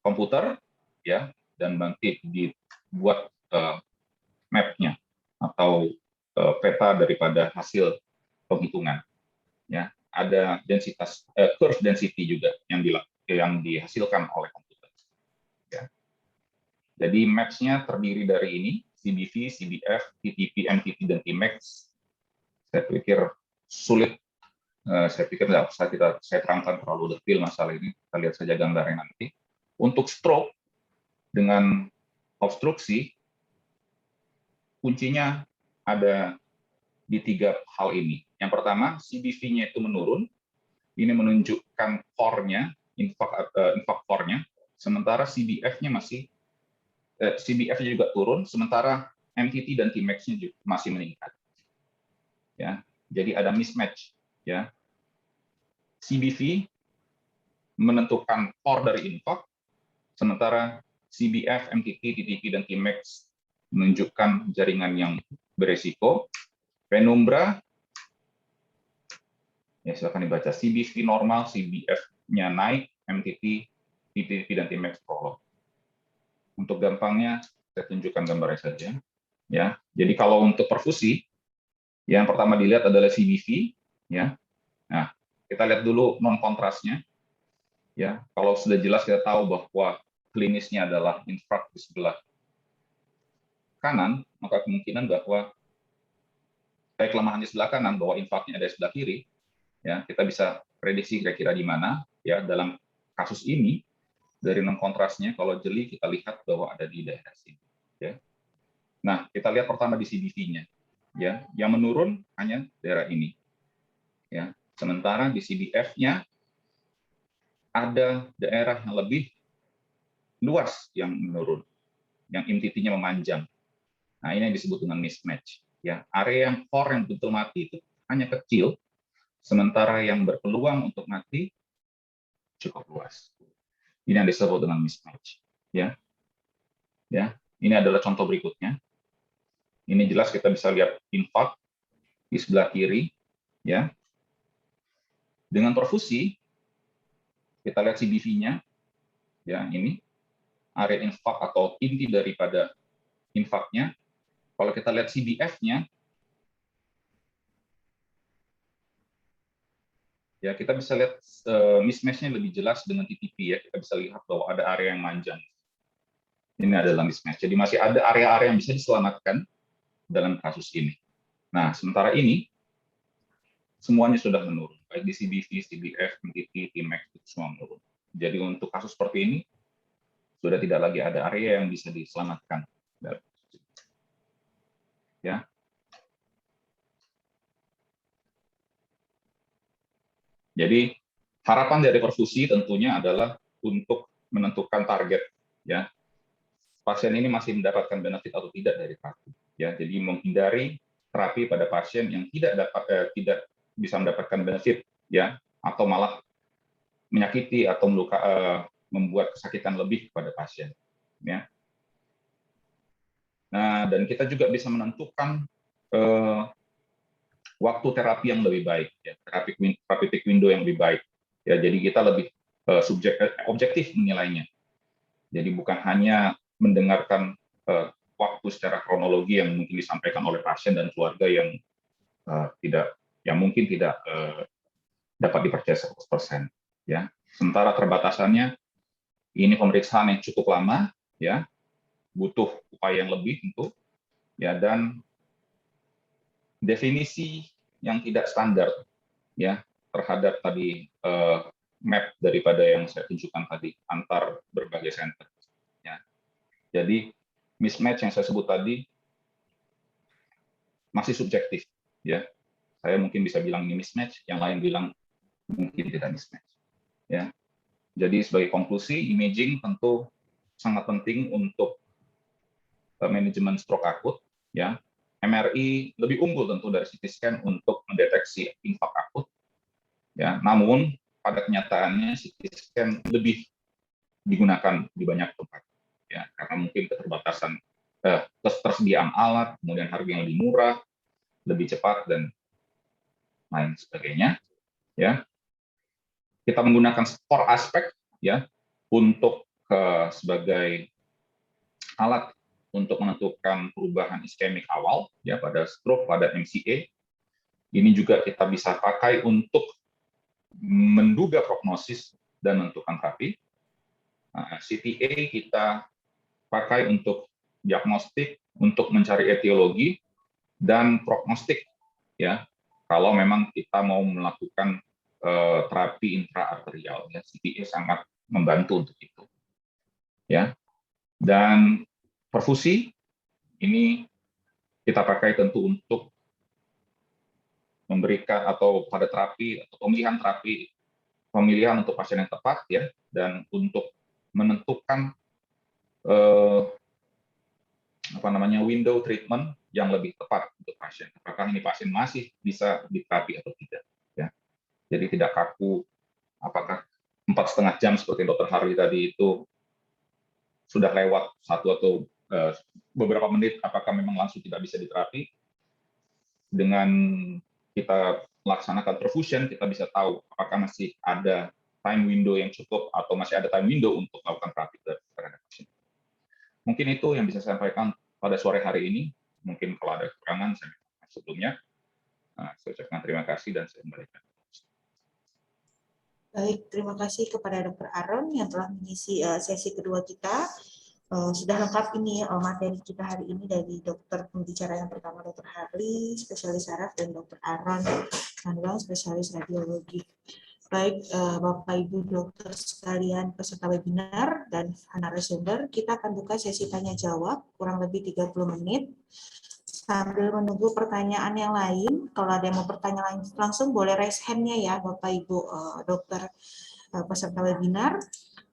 komputer, ya, dan nanti dibuat map-nya atau peta daripada hasil penghitungan. Ya, ada densitas curve density juga yang dihasilkan oleh komputer. Ya. Jadi maps-nya terdiri dari ini, CBV, CBF, TTP, MTT, dan Tmax. Saya pikir sulit. Saya pikir nggak usah saya terangkan terlalu detail masalah ini. Kita lihat saja gambarnya nanti. Untuk stroke dengan obstruksi, kuncinya ada di 3 hal ini. Yang pertama, CBV-nya itu menurun. Ini menunjukkan core-nya, infarct core-nya. Sementara CBF-nya CBF-nya juga turun, sementara MTT dan Tmax-nya masih meningkat. Ya, jadi ada mismatch. Ya, CBV menentukan core dari infarct, sementara CBF, MTT, TTP, dan Tmax menunjukkan jaringan yang beresiko. Penumbra, ya silakan dibaca. CBV normal, CBF-nya naik, MTT, TTP, dan Tmax prolog. Untuk gampangnya, saya tunjukkan gambarnya saja. Ya, jadi kalau untuk perfusi, yang pertama dilihat adalah CBV. Ya, nah kita lihat dulu non kontrasnya. Ya, kalau sudah jelas kita tahu bahwa klinisnya adalah infarkt di sebelah kanan, maka kemungkinan bahwa kelemahan di sebelah kanan, bahwa infarktnya ada di sebelah kiri, ya kita bisa prediksi kira-kira di mana. Ya, dalam kasus ini dari non kontrasnya, kalau jeli kita lihat bahwa ada di daerah sini. Ya. Nah, kita lihat pertama di CBV-nya. Ya, yang menurun hanya daerah ini. Ya, sementara di CBF-nya ada daerah yang lebih luas yang menurun, yang MTT-nya memanjang. Nah, ini yang disebut dengan mismatch. Ya, area yang core yang betul mati itu hanya kecil, sementara yang berpeluang untuk mati cukup luas. Ini yang disebut dengan mismatch. Ya, ya. Ini adalah contoh berikutnya. Ini jelas kita bisa lihat infarkt di sebelah kiri. Ya, dengan perfusi kita lihat CBV-nya. Ya, ini area infarkt atau inti daripada infarktnya. Kalau kita lihat CBF-nya, ya kita bisa lihat mismatch-nya lebih jelas dengan TTP. Ya, kita bisa lihat bahwa ada area yang manjang. Ini adalah mismatch. Jadi masih ada area-area yang bisa diselamatkan dalam kasus ini. Nah, sementara ini semuanya sudah menurun, baik di CBV, CBF, MTT, Tmax itu semua menurun. Jadi untuk kasus seperti ini sudah tidak lagi ada area yang bisa diselamatkan. Ya. Jadi harapan dari perfusi tentunya adalah untuk menentukan target. Ya, pasien ini masih mendapatkan benefit atau tidak dari terapi. Ya, jadi menghindari terapi pada pasien yang tidak bisa mendapatkan benefit, ya, atau malah menyakiti atau membuat kesakitan lebih kepada pasien. Ya. Nah, dan kita juga bisa menentukan waktu terapi yang lebih baik, ya, therapeutic window yang lebih baik. Ya, jadi kita lebih objektif menilainya. Jadi bukan hanya mendengarkan waktu secara kronologi yang mungkin disampaikan oleh pasien dan keluarga yang mungkin tidak dapat dipercaya 100%. Ya, sementara terbatasannya ini pemeriksaan yang cukup lama, ya, butuh upaya yang lebih tentu, ya, dan definisi yang tidak standar, ya, terhadap tadi map daripada yang saya tunjukkan tadi antar berbagai center. Ya. Jadi mismatch yang saya sebut tadi masih subjektif. Ya, saya mungkin bisa bilang ini mismatch, yang lain bilang mungkin tidak mismatch. Ya, jadi sebagai konklusi, imaging tentu sangat penting untuk manajemen stroke akut. Ya, MRI lebih unggul tentu dari CT scan untuk mendeteksi infak akut. Ya, namun pada kenyataannya CT scan lebih digunakan di banyak tempat. Ya, karena mungkin keterbatasan ketersediaan alat, kemudian harga yang lebih murah, lebih cepat dan lain sebagainya. Ya, kita menggunakan skor aspek ya untuk sebagai alat untuk menentukan perubahan iskemik awal ya pada stroke pada MCA. Ini juga kita bisa pakai untuk menduga prognosis dan menentukan terapi. CTA kita pakai untuk diagnostik, untuk mencari etiologi dan prognostik ya. Kalau memang kita mau melakukan terapi intraarterial, ya, CTA sangat membantu untuk itu. Ya, dan perfusi ini kita pakai tentu untuk memberikan atau pada terapi atau pemilihan untuk pasien yang tepat ya, dan untuk menentukan window treatment yang lebih tepat untuk pasien. Apakah ini pasien masih bisa diterapi atau tidak? Ya. Jadi tidak kaku. Apakah 4,5 jam seperti Dr. Harley tadi itu sudah lewat 1 atau beberapa menit, apakah memang langsung tidak bisa diterapi? Dengan kita melaksanakan perfusion, kita bisa tahu apakah masih ada time window yang cukup atau masih ada time window untuk melakukan terapi terhadap pasien. Mungkin itu yang bisa saya sampaikan pada sore hari ini. Mungkin kalau ada kekurangan saya sebelumnya. Saya ucapkan terima kasih dan saya kembalikan. Baik, terima kasih kepada Dr. Aaron yang telah mengisi sesi kedua kita. Sudah lengkap ini materi kita hari ini dari dokter pembicara yang pertama Dr. Harley, spesialis saraf, dan Dr. Aaron Nandang, spesialis radiologi. Baik Bapak Ibu dokter sekalian peserta webinar dan narasumber, kita akan buka sesi tanya jawab kurang lebih 30 menit. Sambil menunggu pertanyaan yang lain, kalau ada yang mau bertanya langsung boleh raise hand-nya ya Bapak Ibu dokter peserta webinar.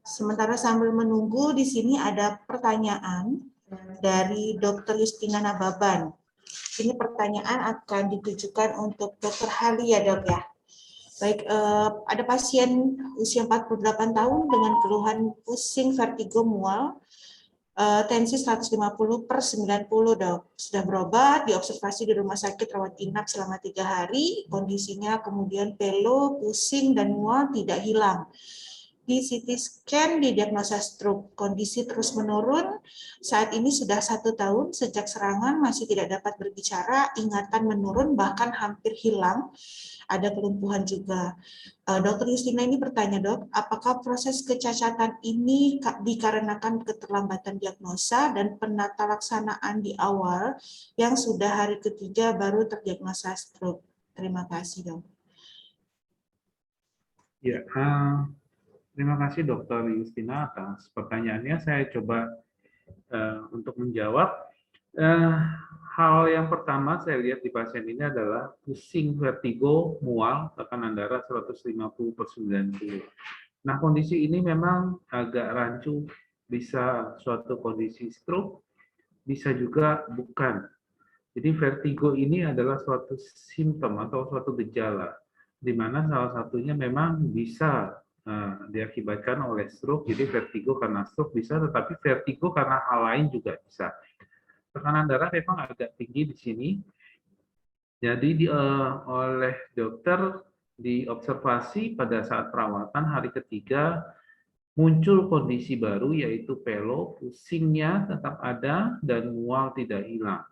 Sementara sambil menunggu, di sini ada pertanyaan dari Dr. Justina Nababan. Ini pertanyaan akan ditujukan untuk Dr. Harley ya dok ya. Baik, ada pasien usia 48 tahun dengan keluhan pusing, vertigo, mual, tensi 150/90 dok. Sudah berobat, diobservasi di rumah sakit rawat inap selama 3 hari, kondisinya kemudian pelo, pusing, dan mual tidak hilang. Di CT scan didiagnosa stroke, kondisi terus menurun, saat ini sudah 1 tahun sejak serangan, masih tidak dapat berbicara, ingatan menurun bahkan hampir hilang, ada kelumpuhan juga. Dr. Justina ini bertanya dok, apakah proses kecacatan ini dikarenakan keterlambatan diagnosa dan penata laksanaan di awal yang sudah hari ketiga baru terdiagnosa stroke? Terima kasih dok. Ya, terima kasih Dr. Justina atas pertanyaannya. Saya coba untuk menjawab. Hal yang pertama saya lihat di pasien ini adalah pusing, vertigo, mual, tekanan darah 150/90. Nah, kondisi ini memang agak rancu, bisa suatu kondisi stroke, bisa juga bukan. Jadi vertigo ini adalah suatu simptom atau suatu gejala, di mana salah satunya memang bisa diakibatkan oleh stroke. Jadi vertigo karena stroke bisa, tetapi vertigo karena hal lain juga bisa. Tekanan darah memang agak tinggi di sini. Jadi oleh dokter diobservasi pada saat perawatan hari ketiga muncul kondisi baru yaitu pelo, pusingnya tetap ada dan mual tidak hilang.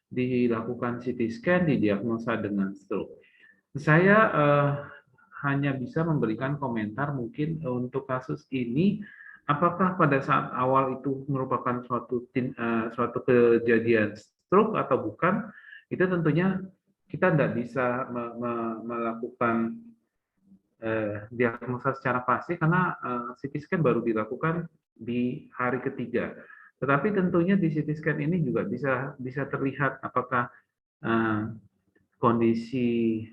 Dilakukan CT scan, didiagnosa dengan stroke. Saya hanya bisa memberikan komentar mungkin untuk kasus ini, apakah pada saat awal itu merupakan suatu kejadian stroke atau bukan, itu tentunya kita tidak bisa melakukan diagnosa secara pasti karena CT scan baru dilakukan di hari ketiga. Tetapi tentunya di CT scan ini juga bisa terlihat apakah kondisi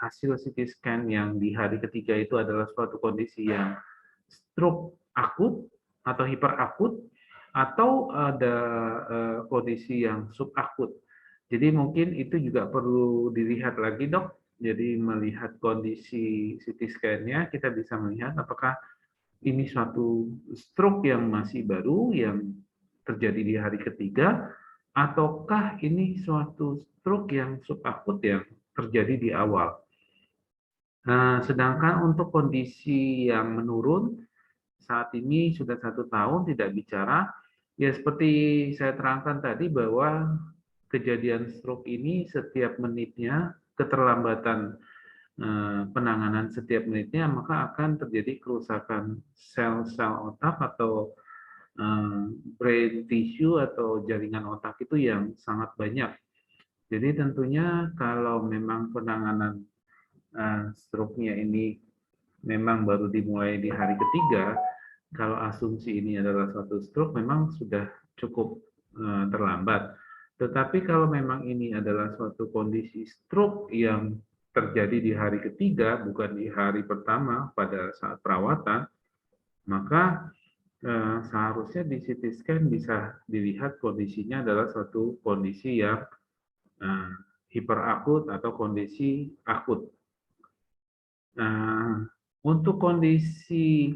hasil CT scan yang di hari ketiga itu adalah suatu kondisi yang stroke akut atau hiperakut atau ada kondisi yang subakut. Jadi mungkin itu juga perlu dilihat lagi, Dok. Jadi melihat kondisi CT scan-nya, kita bisa melihat apakah ini suatu stroke yang masih baru yang terjadi di hari ketiga, ataukah ini suatu stroke yang subakut yang terjadi di awal. Nah, sedangkan untuk kondisi yang menurun, saat ini sudah 1 tahun tidak bicara, ya seperti saya terangkan tadi bahwa kejadian stroke ini setiap menitnya, keterlambatan penanganan setiap menitnya, maka akan terjadi kerusakan sel-sel otak atau brain tissue atau jaringan otak itu yang sangat banyak. Jadi tentunya kalau memang penanganan stroke-nya ini memang baru dimulai di hari ketiga, kalau asumsi ini adalah suatu stroke memang sudah cukup terlambat. Tetapi kalau memang ini adalah suatu kondisi stroke yang terjadi di hari ketiga, bukan di hari pertama pada saat perawatan, maka seharusnya di CT scan bisa dilihat kondisinya adalah suatu kondisi yang hiperakut atau kondisi akut. Nah, untuk kondisi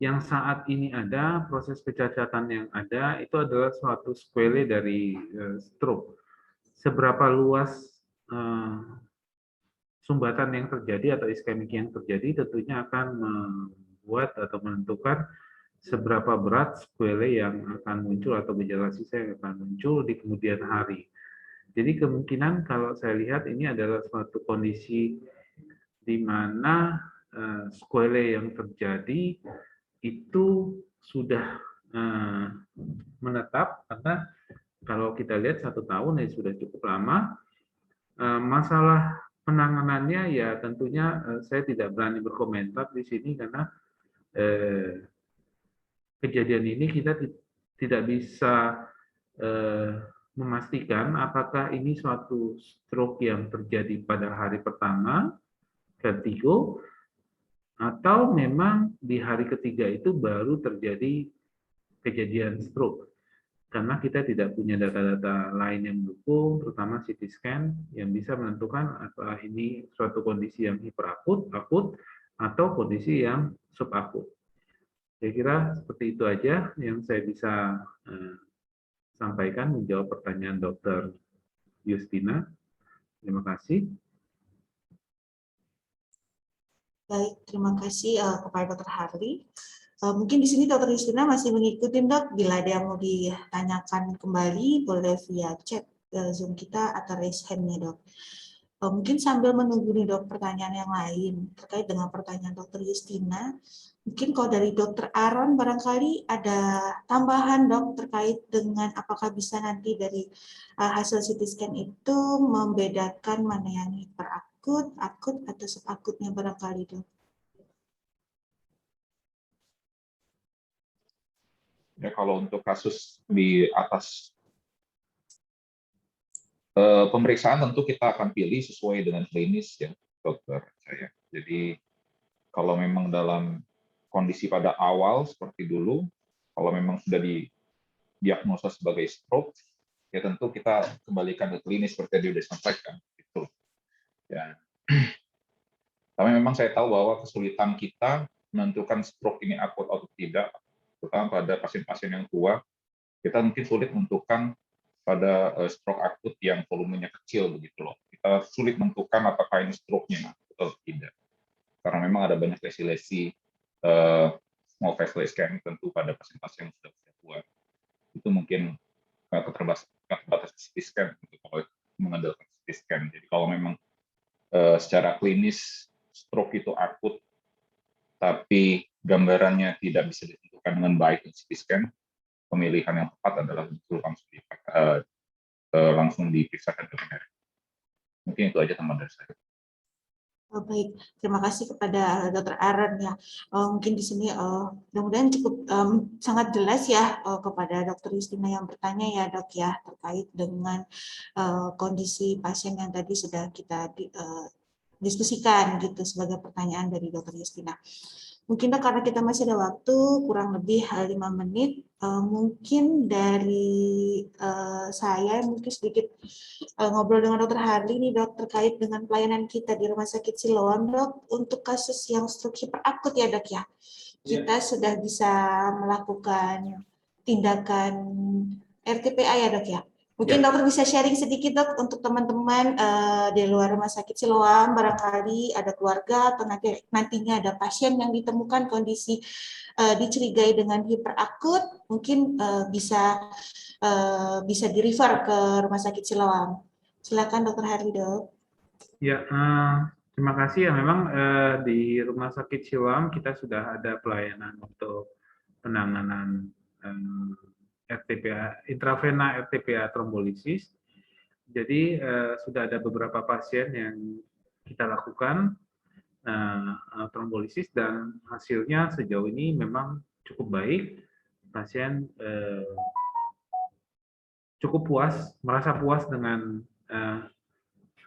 yang saat ini ada, proses kecacatan yang ada, itu adalah suatu sequelae dari stroke. Seberapa luas sumbatan yang terjadi atau iskemik yang terjadi tentunya akan membuat atau menentukan seberapa berat sequelae yang akan muncul atau gejala sisa yang akan muncul di kemudian hari. Jadi kemungkinan kalau saya lihat ini adalah suatu kondisi di mana sequelae yang terjadi itu sudah menetap, karena kalau kita lihat 1 tahun ya sudah cukup lama. Masalah penanganannya ya tentunya saya tidak berani berkomentar di sini karena kejadian ini kita tidak bisa memastikan apakah ini suatu stroke yang terjadi pada hari pertama, vertigo, atau memang di hari ketiga itu baru terjadi kejadian stroke. Karena kita tidak punya data-data lain yang mendukung, terutama CT scan yang bisa menentukan apakah ini suatu kondisi yang hiperakut, akut, atau kondisi yang subakut. Saya kira seperti itu aja yang saya bisa sampaikan menjawab pertanyaan Dr. Justina. Terima kasih. Baik, terima kasih kepada Dr. Harli. Mungkin di sini Dr. Justina masih mengikuti, Dok. Bila ada yang mau ditanyakan kembali, boleh via chat Zoom kita atau raise hand-nya, Dok. Mungkin sambil menunggu nih, Dok, pertanyaan yang lain terkait dengan pertanyaan Dr. Justina. Mungkin kalau dari Dr. Aaron barangkali ada tambahan, Dok, terkait dengan apakah bisa nanti dari hasil CT scan itu membedakan mana yang hiperakut, akut, atau subakutnya barangkali, Dok. Ya, kalau untuk kasus di atas pemeriksaan tentu kita akan pilih sesuai dengan klinis ya, dokter saya. Jadi kalau memang dalam kondisi pada awal seperti dulu, kalau memang sudah didiagnosa sebagai stroke, ya tentu kita kembalikan ke klinis seperti tadi sudah disampaikan. Gitu. Ya. Tapi memang saya tahu bahwa kesulitan kita menentukan stroke ini akut atau tidak, terutama pada pasien-pasien yang tua, kita mungkin sulit menentukan pada stroke akut yang volumenya kecil begitu loh. Kita sulit menentukan apakah ini stroke-nya atau tidak. Karena memang ada banyak lesi-lesi small vessel ischemic tentu pada pasien-pasien yang sudah tua. Itu mungkin keterbatasan CT scan untuk mengandalkan CT scan. Jadi kalau memang secara klinis stroke itu akut, tapi gambarannya tidak bisa ditentukan dengan baik di CT scan, pemilihan yang tepat adalah langsung diperiksakan ke MRI. Mungkin itu aja teman dari saya. Baik, terima kasih kepada Dr. Aaron ya. Mungkin di sini mudah-mudahan cukup sangat jelas ya kepada Dr. Justina yang bertanya ya dok ya terkait dengan kondisi pasien yang tadi sudah kita diskusikan gitu sebagai pertanyaan dari Dr. Justina. Mungkin dok, karena kita masih ada waktu kurang lebih 5 menit, mungkin dari saya mungkin sedikit ngobrol dengan Dr. Harley nih dok terkait dengan pelayanan kita di Rumah Sakit Siloam dok untuk kasus yang stroke hiperakut ya dok ya. Kita sudah bisa melakukan tindakan RTPA ya dok ya. Mungkin dokter bisa sharing sedikit dok untuk teman-teman di luar Rumah Sakit Siloam, barangkali ada keluarga atau nantinya ada pasien yang ditemukan kondisi dicurigai dengan hiperakut, mungkin bisa di-refer ke Rumah Sakit Siloam. Silakan Dokter Harley dok. Ya, terima kasih ya. Memang di Rumah Sakit Siloam kita sudah ada pelayanan untuk penanganan RTPA, intravena RTPA trombolisis. Jadi sudah ada beberapa pasien yang kita lakukan trombolisis dan hasilnya sejauh ini memang cukup baik. Pasien cukup puas, merasa puas dengan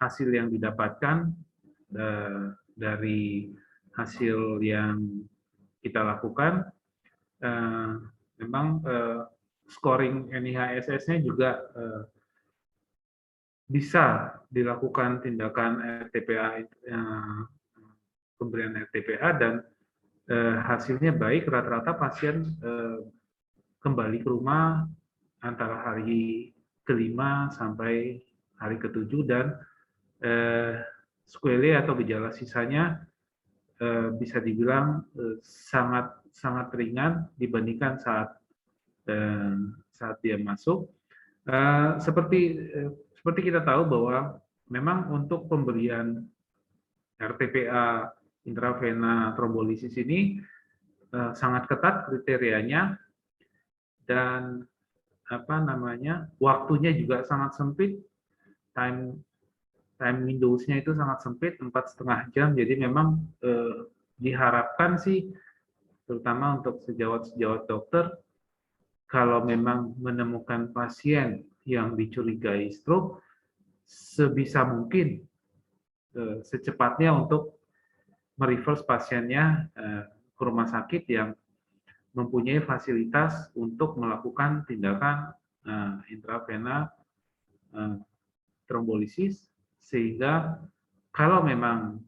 hasil yang didapatkan dari hasil yang kita lakukan. Memang scoring NIHSS-nya juga bisa dilakukan tindakan RTPA, pemberian RTPA, dan hasilnya baik. Rata-rata pasien kembali ke rumah antara hari ke-5 sampai hari ke-7 dan sequelae atau gejala sisanya bisa dibilang sangat ringan dibandingkan saat dia masuk. Seperti kita tahu bahwa memang untuk pemberian RTPA intravena trombolisis ini sangat ketat kriterianya dan waktunya juga sangat sempit, time windows-nya itu sangat sempit, 4,5 jam. Jadi memang diharapkan sih, terutama untuk sejawat dokter, kalau memang menemukan pasien yang dicurigai stroke, sebisa mungkin secepatnya untuk mereverse pasiennya ke rumah sakit yang mempunyai fasilitas untuk melakukan tindakan intravena trombolisis, sehingga kalau memang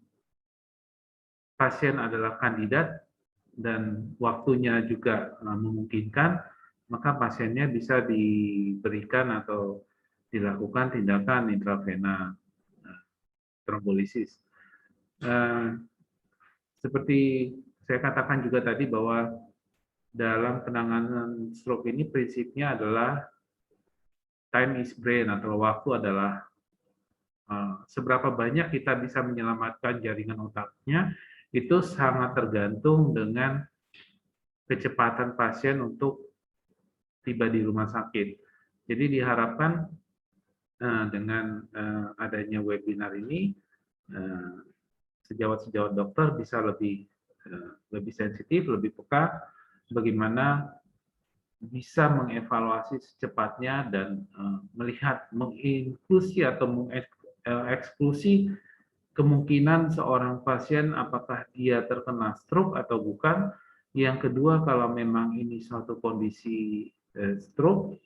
pasien adalah kandidat dan waktunya juga memungkinkan, maka pasiennya bisa diberikan atau dilakukan tindakan intravena trombolisis. Seperti saya katakan juga tadi bahwa dalam penanganan stroke ini prinsipnya adalah time is brain, atau waktu adalah seberapa banyak kita bisa menyelamatkan jaringan otaknya, itu sangat tergantung dengan kecepatan pasien untuk tiba di rumah sakit. Jadi diharapkan dengan adanya webinar ini, sejawat-sejawat dokter bisa lebih sensitif, lebih peka bagaimana bisa mengevaluasi secepatnya dan melihat, menginklusi atau mengeksklusi kemungkinan seorang pasien apakah dia terkena stroke atau bukan. Yang kedua, kalau memang ini suatu kondisi stroke,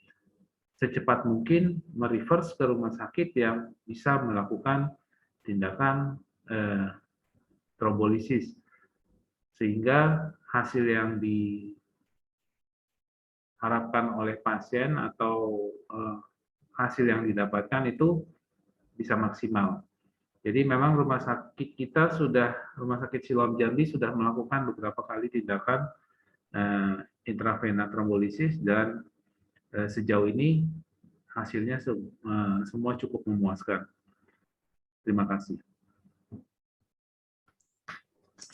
secepat mungkin mereverse ke rumah sakit yang bisa melakukan tindakan trombolisis, sehingga hasil yang diharapkan oleh pasien atau hasil yang didapatkan itu bisa maksimal. Jadi memang rumah sakit Rumah Sakit Siloam Jambi sudah melakukan beberapa kali tindakan intravena trombolisis dan sejauh ini hasilnya semua cukup memuaskan. Terima kasih.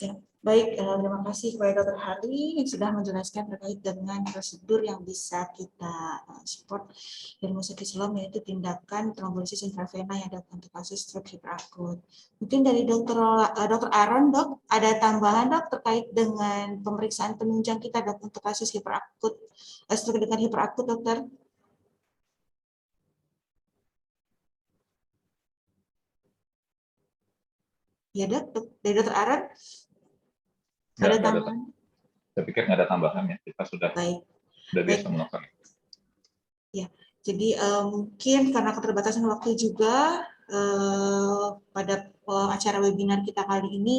Ya, Baik, terima kasih kepada Dr. Hari yang sudah menjelaskan terkait dengan prosedur yang bisa kita support di Rumah Sakit Siloam, yaitu tindakan trombolisis intravena yang dapat untuk kasus stroke hiperakut. Mungkin dari Dr. Aaron, Dok, ada tambahan, Dok, terkait dengan pemeriksaan penunjang kita, Dok, untuk kasus hiperakut, stroke dengan hiperakut, Dokter? Ya, Dok, dari Dr. Aaron? Ada tambahan? Saya pikir nggak ada tambahan ya, kita sudah biasa melakukan. Ya, jadi mungkin karena keterbatasan waktu juga pada acara webinar kita kali ini